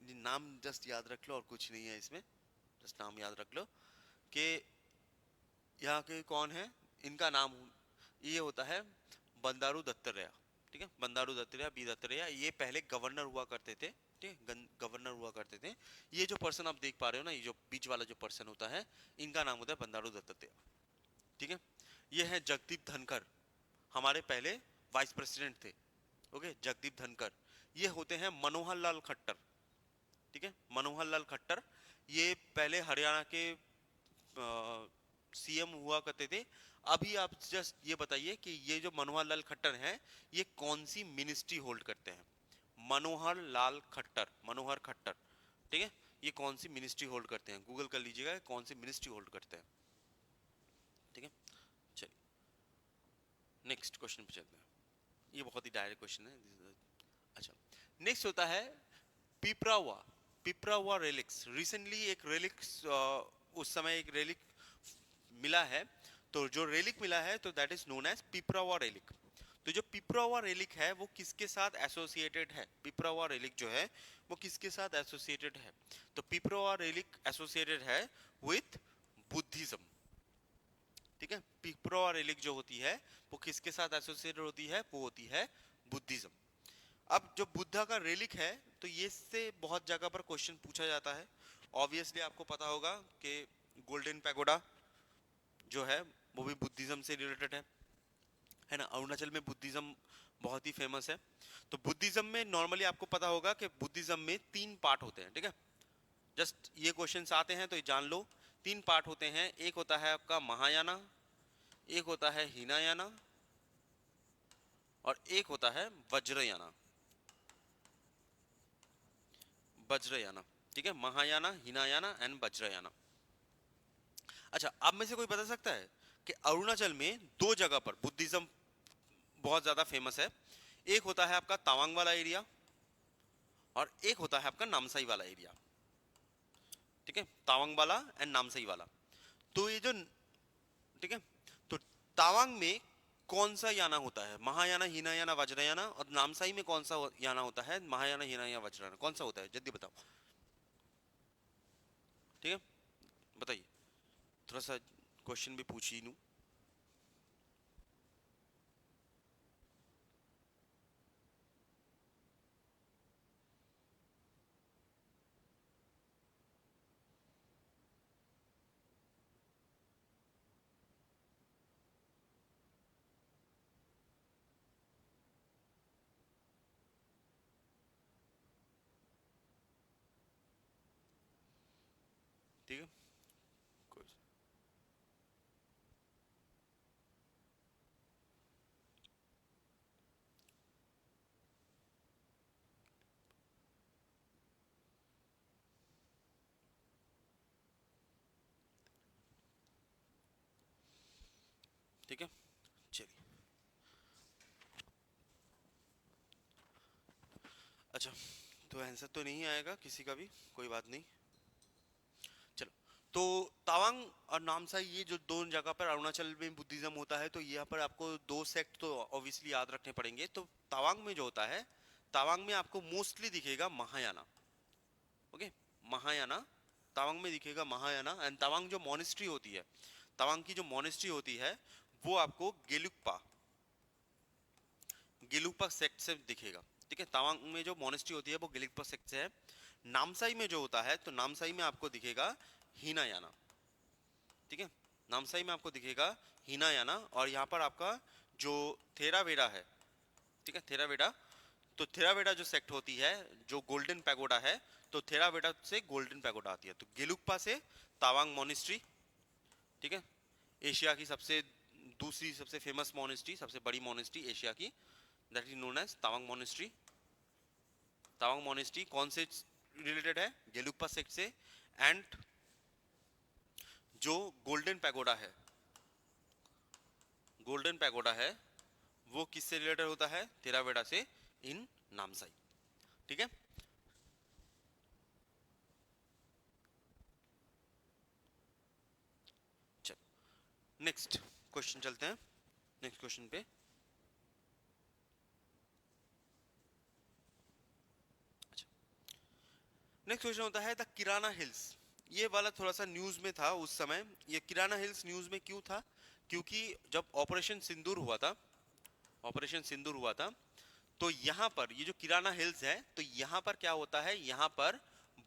नाम जस्ट याद रख लो और कुछ नहीं है इसमें, जस्ट नाम याद रख लो कि यहाँ के कौन है। इनका नाम ये होता है बंदारू दत्तात्रेय, ठीक है, बंदारू दत्तात्रेय, बी दत्तात्रेय। ये पहले गवर्नर हुआ करते थे, ठीक है, गवर्नर हुआ करते थे। ये जो पर्सन आप देख पा रहे हो ना, ये जो बीच वाला जो पर्सन होता है, इनका नाम होता है बंदारू दत्तात्रेय, ठीक है। ये है जगदीप धनखड़, हमारे पहले वाइस प्रेसिडेंट थे, ओके, जगदीप धनखड़। ये होते हैं मनोहर लाल खट्टर, ठीक है, मनोहर लाल खट्टर। ये पहले हरियाणा के सीएम हुआ करते थे। अभी आप जस्ट ये बताइए कि ये जो मनोहर लाल खट्टर हैं, ये कौन सी मिनिस्ट्री होल्ड करते हैं? मनोहर लाल खट्टर, मनोहर खट्टर, ठीक है, ये कौन सी मिनिस्ट्री होल्ड करते हैं? गूगल कर लीजिएगा कौन सी मिनिस्ट्री होल्ड करते हैं, ठीक है। चलिए नेक्स्ट क्वेश्चन पे चलते हैं। ये बहुत ही डायरेक्ट क्वेश्चन है। अच्छा, नेक्स्ट होता है पिपरावा, पिपरावा रेलिक्स। रिसेंटली एक रेलिक्स, उस समय एक रेलिक मिला है, तो जो रेलिक मिला है तो that is known as Piprahwa relic. तो जो पिपरावा रेलिक है वो किसके साथ एसोसिएटेड है? पिपरावा रेलिक जो है वो किसके साथ एसोसिएटेड है? तो पिपरावा रेलिक एसोसिएटेड है विथ बुद्धिज्म, ठीक है। पिपरावा रेलिक जो होती है वो किसके साथ एसोसिएटेड होती है? वो होती है बुद्धिज्म। अब जो बुद्धा का रेलिक है, तो ये से बहुत जगह पर क्वेश्चन पूछा जाता है। ऑब्वियसली आपको पता होगा कि गोल्डन पैगोडा जो है वो भी बुद्धिज्म से रिलेटेड है ना। अरुणाचल में बुद्धिज्म बहुत ही फेमस है। तो बुद्धिज्म में नॉर्मली आपको पता होगा कि बुद्धिज्म में 3 पार्ट होते हैं, ठीक है। जस्ट ये क्वेश्चंस आते हैं तो ये जान लो। 3 पार्ट होते हैं, एक होता है आपका महायाना, एक होता है हीनायाना और एक होता है वज्रयाना। वज्रयाना, ठीक है, महायाना, हीनायाना एंड वज्रयाना। अच्छा, आप में से कोई बता सकता है कि अरुणाचल में 2 जगह पर बुद्धिज्म बहुत ज्यादा फेमस है। एक होता है आपका तावांग वाला एरिया और एक होता है आपका नामसाई वाला एरिया, ठीक है, तावांग वाला एंड नामसाई वाला। तो ये जो, ठीक है, तो तावांग में कौन सा याना होता है, महायाना, हीनायाना, वज्रयाना, और नामसाई में कौन सा याना होता है, महायाना, हीनायाना, वज्रयाना, कौन सा होता है, जल्दी बताओ, ठीक है, बताइए। थोड़ा सा क्वेश्चन भी पूछ ही लूं। ठीक है, कोई- ठीक है, चलिए। अच्छा, तो आंसर तो नहीं आएगा किसी का भी, कोई बात नहीं। चलो, तो तावांग और नामसाई, ये जो 2 जगह पर अरुणाचल में बुद्धिज्म होता है, तो यहाँ पर आपको 2 सेक्ट तो ऑब्वियसली याद रखने पड़ेंगे। तो तावांग में जो होता है, तावांग में आपको मोस्टली दिखेगा महायाना, ओके, महायाना, तावांग में दिखेगा महायाना। एंड तावांग जो मोनेस्ट्री होती है, तावांग की जो मोनेस्ट्री होती है, वो आपको गेलुक्पा, गेलुक्पा सेक्ट से दिखेगा, ठीक है। तावांग में जो मोनेस्ट्री होती है वो गेलुक्पा सेक्ट से है। नामसाई में जो होता है, तो नामसाई में आपको दिखेगा हीनायाना, ठीक है, नामसाई में आपको दिखेगा हीनायाना। और यहाँ पर आपका जो थेरावेडा है, ठीक है, थेरावेडा, तो थेरावेडा जो सेक्ट होती है, जो गोल्डन पैगोडा है, तो थेरावेडा से गोल्डन पैगोडा आती है। तो गेलुक्पा से तावांग मोनेस्ट्री, ठीक है, एशिया की सबसे दूसरी सबसे फेमस मोनेस्ट्री, सबसे बड़ी मोनेस्ट्री एशिया की, that is known as Tawang monastery. Tawang monastery कौन से रिलेटेड है, गेलुक्पा सेक्ट से। एंड जो गोल्डन पैगोडा है, गोल्डन पैगोडा है, वो किससे रिलेटेड होता है, थेरावेडा से, इन नामसाई, ठीक है। चलो, नेक्स्ट क्वेश्चन चलते हैं, नेक्स्ट क्वेश्चन पे। अच्छा, नेक्स्ट क्वेश्चन होता है द किराना हिल्स। ये वाला थोड़ा सा न्यूज में था उस समय। ये किराना हिल्स न्यूज में क्यों था, क्योंकि जब ऑपरेशन सिंदूर हुआ था, ऑपरेशन सिंदूर हुआ था, तो यहाँ पर ये जो किराना हिल्स है, तो यहाँ पर क्या होता है, यहाँ पर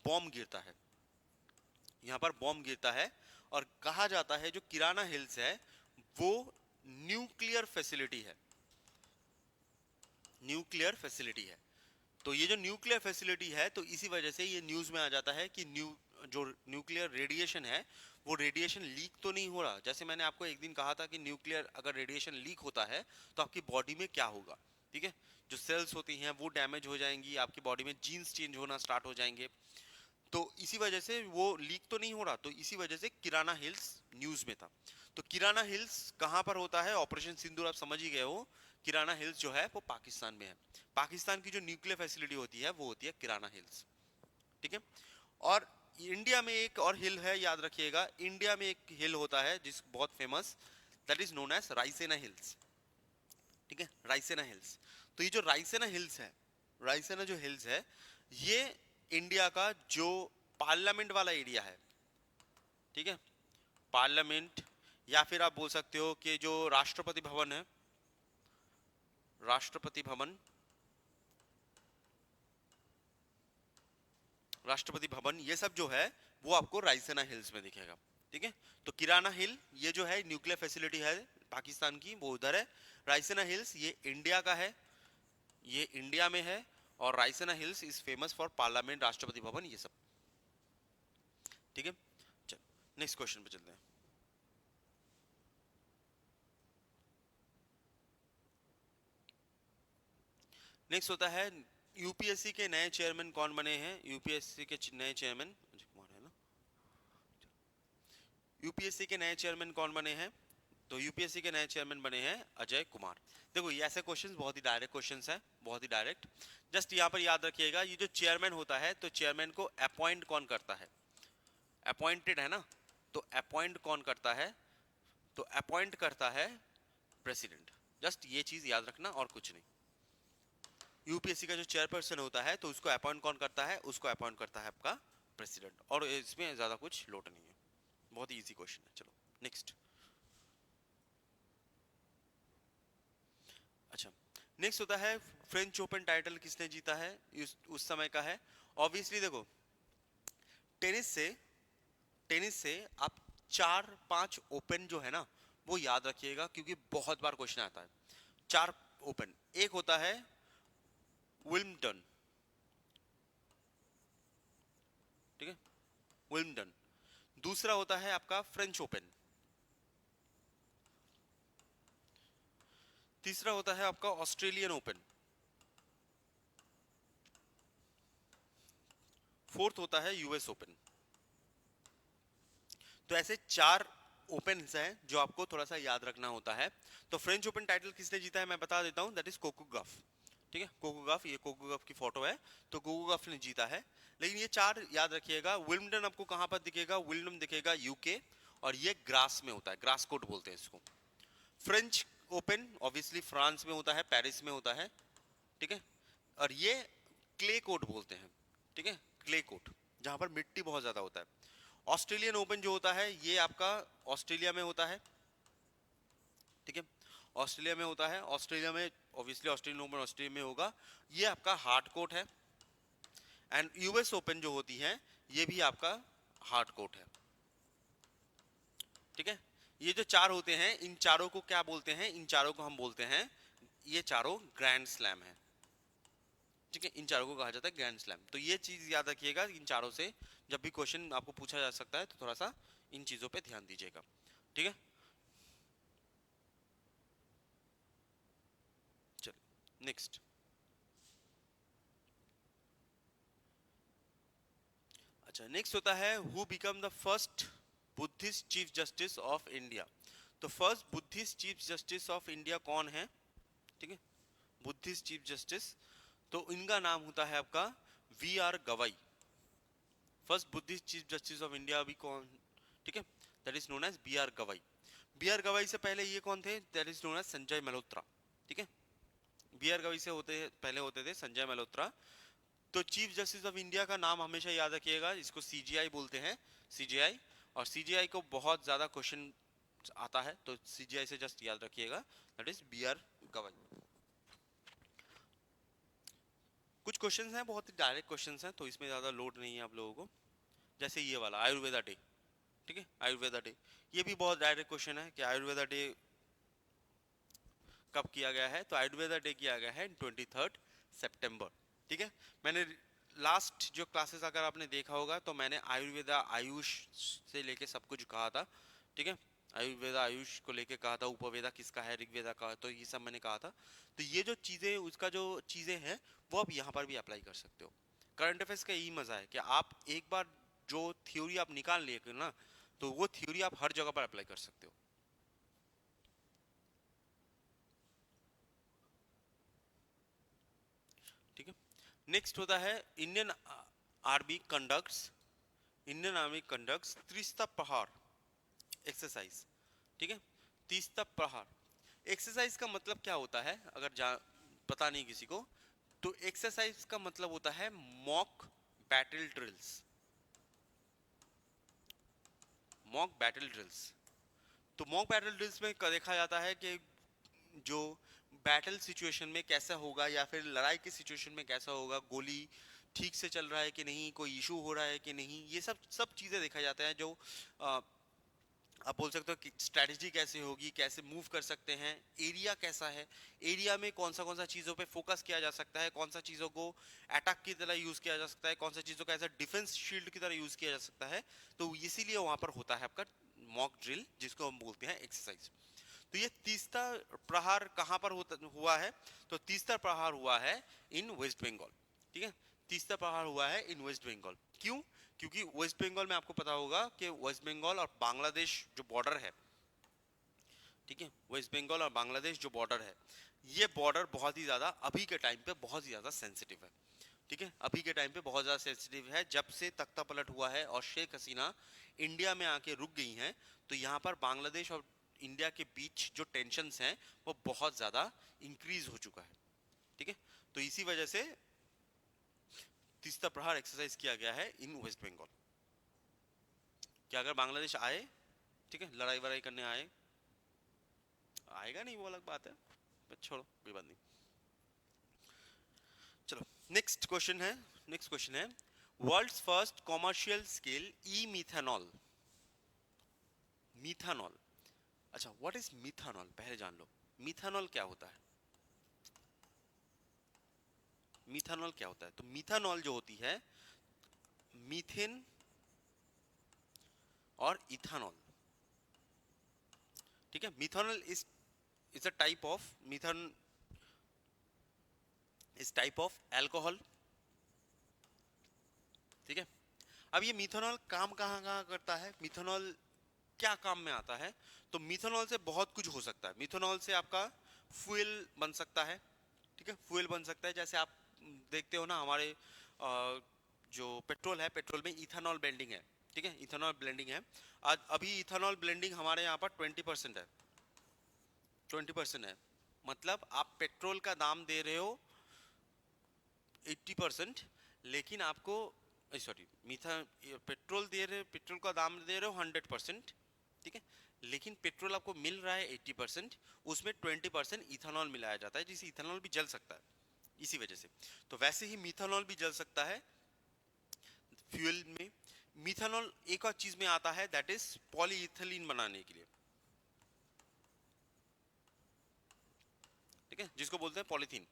बॉम्ब गिरता है, यहाँ पर बॉम्ब गिरता है। और कहा जाता है जो किराना हिल्स है वो न्यूक्लियर फैसिलिटी है, न्यूक्लियर फैसिलिटी है। तो ये जो न्यूक्लियर फैसिलिटी है, तो इसी वजह से ये न्यूज में आ जाता है कि जो न्यूक्लियर रेडिएशन है, वो रेडिएशन लीक तो नहीं हो रहा। जैसे मैंने आपको एक दिन कहा था कि न्यूक्लियर अगर रेडिएशन लीक होता है तो आपकी बॉडी में क्या होगा, ठीक है, जो सेल्स होती हैं वो डैमेज हो जाएंगी, आपकी बॉडी में जीन्स चेंज होना स्टार्ट हो जाएंगे। तो इसी वजह से वो लीक तो नहीं हो रहा, तो इसी वजह से किराना हिल्स न्यूज में था। तो किराना हिल्स कहां पर होता है, ऑपरेशन सिंदूर आप समझ ही गए हो। किराना हिल्स जो है वो पाकिस्तान में है। पाकिस्तान की जो न्यूक्लियर फैसिलिटी होती है वो होती है किराना हिल्स, ठीक है। और इंडिया में एक और हिल है, याद रखिएगा, इंडिया में एक हिल होता है जिस बहुत famous, that is known as Raisina hills, ठीक है, राइसेना हिल्स। तो ये जो राइसेना हिल्स है, राइसेना जो हिल्स है, ये इंडिया का जो पार्लियामेंट वाला एरिया है, ठीक है, पार्लियामेंट, या फिर आप बोल सकते हो कि जो राष्ट्रपति भवन है, राष्ट्रपति भवन, राष्ट्रपति भवन, ये सब जो है वो आपको राइसेना हिल्स में दिखेगा, ठीक है। तो किराना हिल ये जो है न्यूक्लियर फैसिलिटी है पाकिस्तान की, वो उधर है। रायसीना हिल्स ये इंडिया का है, ये इंडिया में है। और Raisina hills is famous for parliament, Rashtrapati Bhavan, ये सब। ठीक है, चल नेक्स्ट क्वेश्चन पे चलते हैं। नेक्स्ट होता है यूपीएससी के नए चेयरमैन कौन बने हैं। यूपीएससी के नए चेयरमैन अजय कुमार है ना। यूपीएससी के नए चेयरमैन कौन बने हैं, तो यूपीएससी के नए चेयरमैन बने हैं अजय कुमार। देखो ये ऐसे क्वेश्चंस बहुत ही डायरेक्ट क्वेश्चंस हैं, बहुत ही डायरेक्ट। जस्ट यहाँ पर याद रखिएगा, ये जो चेयरमैन होता है तो चेयरमैन को अपॉइंट कौन करता है, अपॉइंटेड है ना, तो अपॉइंट कौन करता है, तो अपॉइंट करता है प्रेसिडेंट। जस्ट ये चीज याद रखना और कुछ नहीं। यूपीएससी का जो चेयरपर्सन होता है तो उसको अपॉइंट कौन करता है, उसको अपॉइंट करता है आपका प्रेसिडेंट। और इसमें ज्यादा कुछ लोट नहीं है, बहुत ही इजी क्वेश्चन है। चलो नेक्स्ट। अच्छा, नेक्स्ट होता है फ्रेंच ओपन टाइटल किसने जीता है, उस समय का है। ऑब्वियसली देखो टेनिस से, टेनिस से आप 4-5 ओपन जो है ना वो याद रखिएगा, क्योंकि बहुत बार क्वेश्चन आता है। 4 ओपन, एक होता है विल्मटन, ठीक है, विल्मटन। दूसरा होता है आपका फ्रेंच ओपन, तीसरा होता है आपका ऑस्ट्रेलियन ओपन, फोर्थ होता है यूएस ओपन। तो ऐसे 4 ओपन हैं जो आपको थोड़ा सा याद रखना होता है। तो फ्रेंच ओपन टाइटल किसने जीता है मैं बता देता हूं, दैट इज कोको गफ। ठीक है, कोको गफ, ये कोको गफ की फोटो है, तो कोको गफ ने जीता है। लेकिन ये 4 याद रखिएगा। विल्मडन आपको कहां पर दिखेगा, विल्मडन दिखेगा यूके, और ये ग्रास में होता है, ग्रास कोर्ट बोलते हैं इसको। फ्रेंच ओपन ऑब्वियसली फ्रांस में होता है, पेरिस में होता है, ठीक है। और ये क्ले कोर्ट बोलते हैं, ठीक है, क्ले कोर्ट, जहां पर मिट्टी बहुत ज्यादा होता है। ऑस्ट्रेलियन ओपन जो होता है ये आपका ऑस्ट्रेलिया में होता है, ठीक है, ऑस्ट्रेलिया में होता है। ऑस्ट्रेलिया में ऑब्वियसली ऑस्ट्रेलियन ओपन ऑस्ट्रेलिया में होगा, ये आपका हार्ड कोर्ट है। एंड यूएस ओपन जो होती है ये भी आपका हार्ड कोर्ट है, ठीक है। ये जो 4 होते हैं इन चारों को क्या बोलते हैं, इन चारों को हम बोलते हैं, ये चारों ग्रैंड स्लैम है, ठीक है, इन चारों को कहा जाता है ग्रैंड स्लैम। तो ये चीज याद रखिएगा, इन चारों से जब भी क्वेश्चन आपको पूछा जा सकता है तो थोड़ा सा इन चीजों पे ध्यान दीजिएगा, ठीक है। चलिए नेक्स्ट। अच्छा, नेक्स्ट होता है who became the first Buddhist chief justice of India. तो first Buddhist chief justice of India कौन है, ठीक है, बुद्धिस्ट चीफ जस्टिस, तो इनका नाम होता है आपका V R Gavai. First Buddhist chief justice of India अभी कौन, ठीक है, that is known as B R Gavai. B R Gavai से पहले ये कौन थे, that is known as Sanjay Malhotra, ठीक है। बी आर गवाई से होते पहले होते थे संजय मल्होत्रा। तो चीफ जस्टिस ऑफ इंडिया का नाम हमेशा याद रखिएगा, इसको सीजीआई बोलते हैं, सीजीआई। और सीजीआई को बहुत ज्यादा क्वेश्चन आता है, तो सीजीआई से जस्ट याद रखिएगा, दैट इज बी आर गवाई। कुछ क्वेश्चंस हैं बहुत ही डायरेक्ट क्वेश्चंस हैं, तो इसमें ज्यादा लोड नहीं है आप लोगों को। जैसे ये वाला आयुर्वेदा डे, ठीक है, आयुर्वेदा डे, ये भी बहुत डायरेक्ट क्वेश्चन है कि आयुर्वेदा डे कब किया गया है। तो आयुर्वेदा डे किया गया है 23 सितंबर, ठीक है। मैंने लास्ट जो क्लासेस अगर आपने देखा होगा तो मैंने आयुर्वेदा आयुष से लेके सब कुछ कहा था, ठीक है। आयुर्वेदा आयुष को लेके कहा था, उपवेदा किसका है, ऋग्वेदा का, तो ये सब मैंने कहा था। तो ये जो चीजें, उसका जो चीजें हैं वो आप यहाँ पर भी अप्लाई कर सकते हो। करंट अफेयर्स का यही मजा है कि आप एक बार जो थ्योरी आप निकाल लिए ना, तो वो थ्योरी आप हर जगह पर अप्लाई कर सकते हो, ठीक है। नेक्स्ट होता है Indian army conducts, Indian army conducts Trishakti Prahar exercise, ठीक है। तीस्ता प्रहार एक्सरसाइज का मतलब क्या होता है, अगर पता नहीं किसी को, तो एक्सरसाइज का मतलब होता है mock battle drills, mock battle drills. तो मॉक बैटल ड्रिल्स में देखा जाता है कि जो बैटल सिचुएशन में कैसा होगा या फिर लड़ाई के सिचुएशन में कैसा होगा, गोली ठीक से चल रहा है कि नहीं, कोई इशू हो रहा है कि नहीं, ये सब सब चीज़ें देखा जाता है जो आप बोल सकते हो कि स्ट्रैटेजी कैसे होगी, कैसे मूव कर सकते हैं, एरिया कैसा है, एरिया में कौन सा चीज़ों पे फोकस किया जा सकता है, कौन सा चीज़ों को अटैक की तरह यूज़ किया जा सकता है, कौन सा चीज़ों का एज अ डिफेंस शील्ड की तरह यूज़ किया जा सकता है। तो इसीलिए वहाँ पर होता है आपका मॉक ड्रिल, जिसको हम बोलते हैं एक्सरसाइज। तो ये तीसरा प्रहार कहाँ पर हुआ है? तो तीसरा प्रहार हुआ है इन वेस्ट बंगाल। ठीक है, तीसरा प्रहार हुआ है इन वेस्ट बंगाल। क्यों? क्योंकि वेस्ट बंगाल में आपको पता होगा कि वेस्ट बंगाल और बांग्लादेश जो बॉर्डर है, ठीक है, वेस्ट बंगाल और बांग्लादेश जो बॉर्डर है, ये बॉर्डर बहुत ही ज्यादा अभी के टाइम पे बहुत ही ज्यादा सेंसिटिव है। ठीक है, अभी के टाइम पे बहुत ज्यादा सेंसिटिव है। जब से तख्ता पलट हुआ है और शेख हसीना इंडिया में आके रुक गई हैं, तो यहाँ पर बांग्लादेश और इंडिया के बीच जो टेंशन्स हैं वो बहुत ज्यादा इंक्रीज हो चुका है। ठीक है, तो इसी वजह से तीसरा प्रहार एक्सरसाइज किया गया है इन वेस्ट बंगाल। क्या अगर बांग्लादेश आए, ठीक है, लड़ाई वड़ाई करने आए, आएगा नहीं वो अलग बात है, पर छोड़ो, कोई बात नहीं। चलो नेक्स्ट क्वेश्चन है। नेक्स्ट क्वेश्चन है, वर्ल्ड्स फर्स्ट कॉमर्शियल स्केल ई मिथेनॉल। मिथेनॉल, अच्छा व्हाट इज मिथेनॉल, पहले जान लो मिथेनॉल क्या होता है। मिथेनॉल क्या होता है? तो मिथेनॉल जो होती है, मीथेन और इथेनॉल, ठीक है, methanol is a type of methane, इस टाइप ऑफ एल्कोहल। ठीक है, अब ये मिथेनॉल काम कहाँ कहाँ करता है, मिथेनॉल क्या काम में आता है? तो मिथेनॉल से बहुत कुछ हो सकता है। मिथेनॉल से आपका फ्यूल बन सकता है। ठीक है, फ्यूल बन सकता है। जैसे आप देखते हो ना, हमारे जो पेट्रोल है, पेट्रोल में इथेनॉल ब्लेंडिंग है। ठीक है, इथेनॉल ब्लेंडिंग है। आज अभी इथेनॉल ब्लेंडिंग हमारे यहाँ पर 20% है। 20% है, मतलब आप पेट्रोल का दाम दे रहे हो 80%, लेकिन आपको सॉरी मीथा पेट्रोल दे रहे, पेट्रोल का दाम दे रहे हो 100%। ठीक है, लेकिन पेट्रोल आपको मिल रहा है 80%, उसमें 20% इथेनॉल मिलाया जाता है, जिससे इथेनॉल भी जल सकता है इसी वजह से। तो वैसे ही मिथेनॉल भी जल सकता है फ्यूल में। मिथेनॉल एक और चीज में आता है, दैट इज पॉलीइथिलीन बनाने के लिए। ठीक है, जिसको बोलते हैं पॉलीथीन,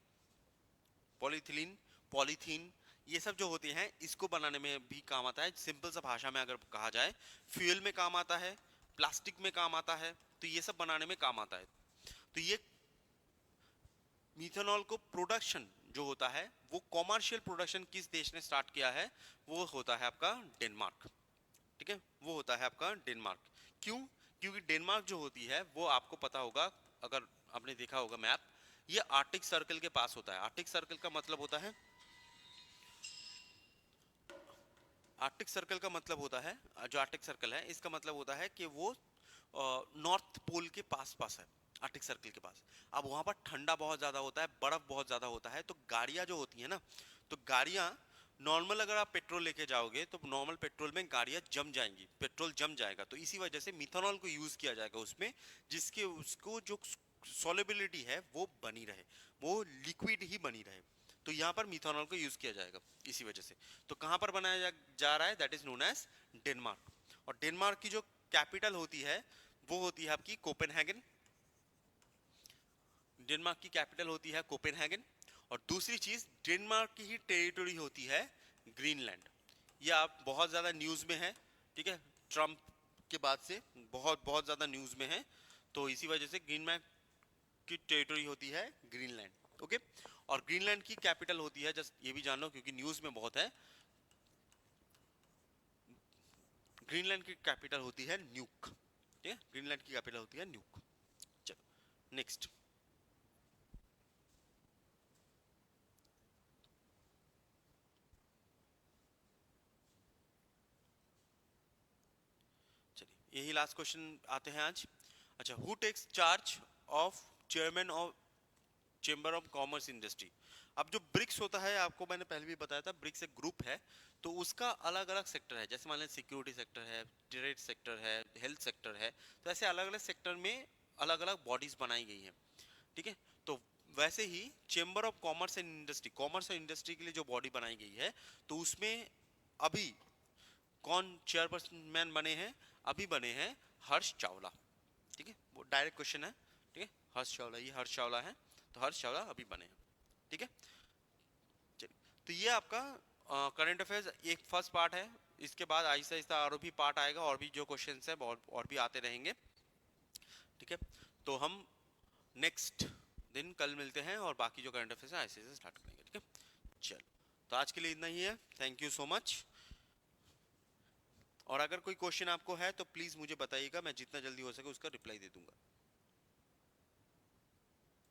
पॉलीथिलीन, पॉलीथीन, ये सब जो होते हैं इसको बनाने में भी काम आता है। सिंपल सा भाषा में अगर कहा जाए, फ्यूल में काम आता है, प्लास्टिक में काम आता है, तो ये सब बनाने में काम आता है। तो ये मिथेनॉल को प्रोडक्शन जो होता है, वो कॉमर्शियल प्रोडक्शन किस देश ने स्टार्ट किया है? वो होता है आपका डेनमार्क। ठीक है, वो होता है आपका डेनमार्क। क्यों? क्योंकि डेनमार्क जो होती है, वो आपको पता होगा, अगर आपने देखा होगा मैप, ये आर्टिक सर्कल के पास होता है। आर्टिक सर्कल का मतलब होता है, आर्टिक सर्कल का मतलब होता है, जो आर्टिक सर्कल है इसका मतलब होता है कि वो नॉर्थ पोल के पास पास है, आर्टिक सर्कल के पास। अब वहां पर ठंडा बहुत ज्यादा होता है, बर्फ बहुत ज्यादा होता है, तो गाड़ियां जो होती है ना, तो गाड़ियां नॉर्मल अगर आप पेट्रोल लेके जाओगे तो नॉर्मल पेट्रोल में गाड़ियां जम जाएंगी, पेट्रोल जम जाएगा। तो इसी वजह से मिथेनॉल को यूज किया जाएगा उसमें, जिसके उसको जो सॉलिबिलिटी है वो बनी रहे, वो लिक्विड ही बनी रहे। तो यहाँ पर मिथेनॉल को यूज किया जाएगा इसी वजह से। तो कहाँ पर बनाया जा रहा है? That is known as Denmark. और डेनमार्क की जो कैपिटल होती है वो होती है आपकी कोपेनहेगन। डेनमार्क की कैपिटल होती है कोपेनहेगन। और दूसरी चीज, डेनमार्क की ही टेरिटरी होती है ग्रीनलैंड। ये आप बहुत ज्यादा न्यूज में है, ठीक है, ट्रम्प के बाद से बहुत बहुत ज्यादा न्यूज में है। तो इसी वजह से ग्रीनलैंड की टेरिटरी होती है ग्रीनलैंड। ओके, और ग्रीनलैंड की कैपिटल होती है, जस्ट ये भी जान लो क्योंकि न्यूज में बहुत है, ग्रीनलैंड की कैपिटल होती है न्यूक। ठीक है, ग्रीनलैंड की कैपिटल होती है न्यूक। चलो नेक्स्ट। चलिए यही लास्ट क्वेश्चन आते हैं आज। अच्छा, who takes charge of chairman of chamber of commerce industry? अब जो ब्रिक्स होता है, आपको मैंने पहले भी बताया था, ब्रिक्स एक ग्रुप है। तो उसका अलग अलग सेक्टर है, जैसे मान लीजिए सिक्योरिटी सेक्टर है, ट्रेड सेक्टर है, हेल्थ सेक्टर है। तो ऐसे अलग अलग सेक्टर में अलग अलग बॉडीज बनाई गई हैं। ठीक है, तो वैसे ही chamber of commerce and industry, commerce and industry के लिए जो बॉडी बनाई गई है, तो उसमें अभी कौन चेयरपर्सन मैन बने हैं? अभी बने हैं हर्ष चावला। ठीक है, वो डायरेक्ट क्वेश्चन है। ठीक है, हर्ष चावला, ये हर्ष चावला है, तो हर्ष चावला अभी बने हैं। ठीक है, चलिए, तो ये आपका करंट अफेयर्स एक फर्स्ट पार्ट है। इसके बाद आहिस्ता आहिस्ता और भी पार्ट आएगा, और भी जो क्वेश्चंस है और भी आते रहेंगे। ठीक है, तो हम नेक्स्ट दिन कल मिलते हैं और बाकी जो करंट अफेयर्स है ऐसे से स्टार्ट करेंगे। ठीक है, चलो, तो आज के लिए इतना ही है। Thank you so much. और अगर कोई क्वेश्चन आपको है तो प्लीज़ मुझे बताइएगा, मैं जितना जल्दी हो सके उसका रिप्लाई दे दूंगा।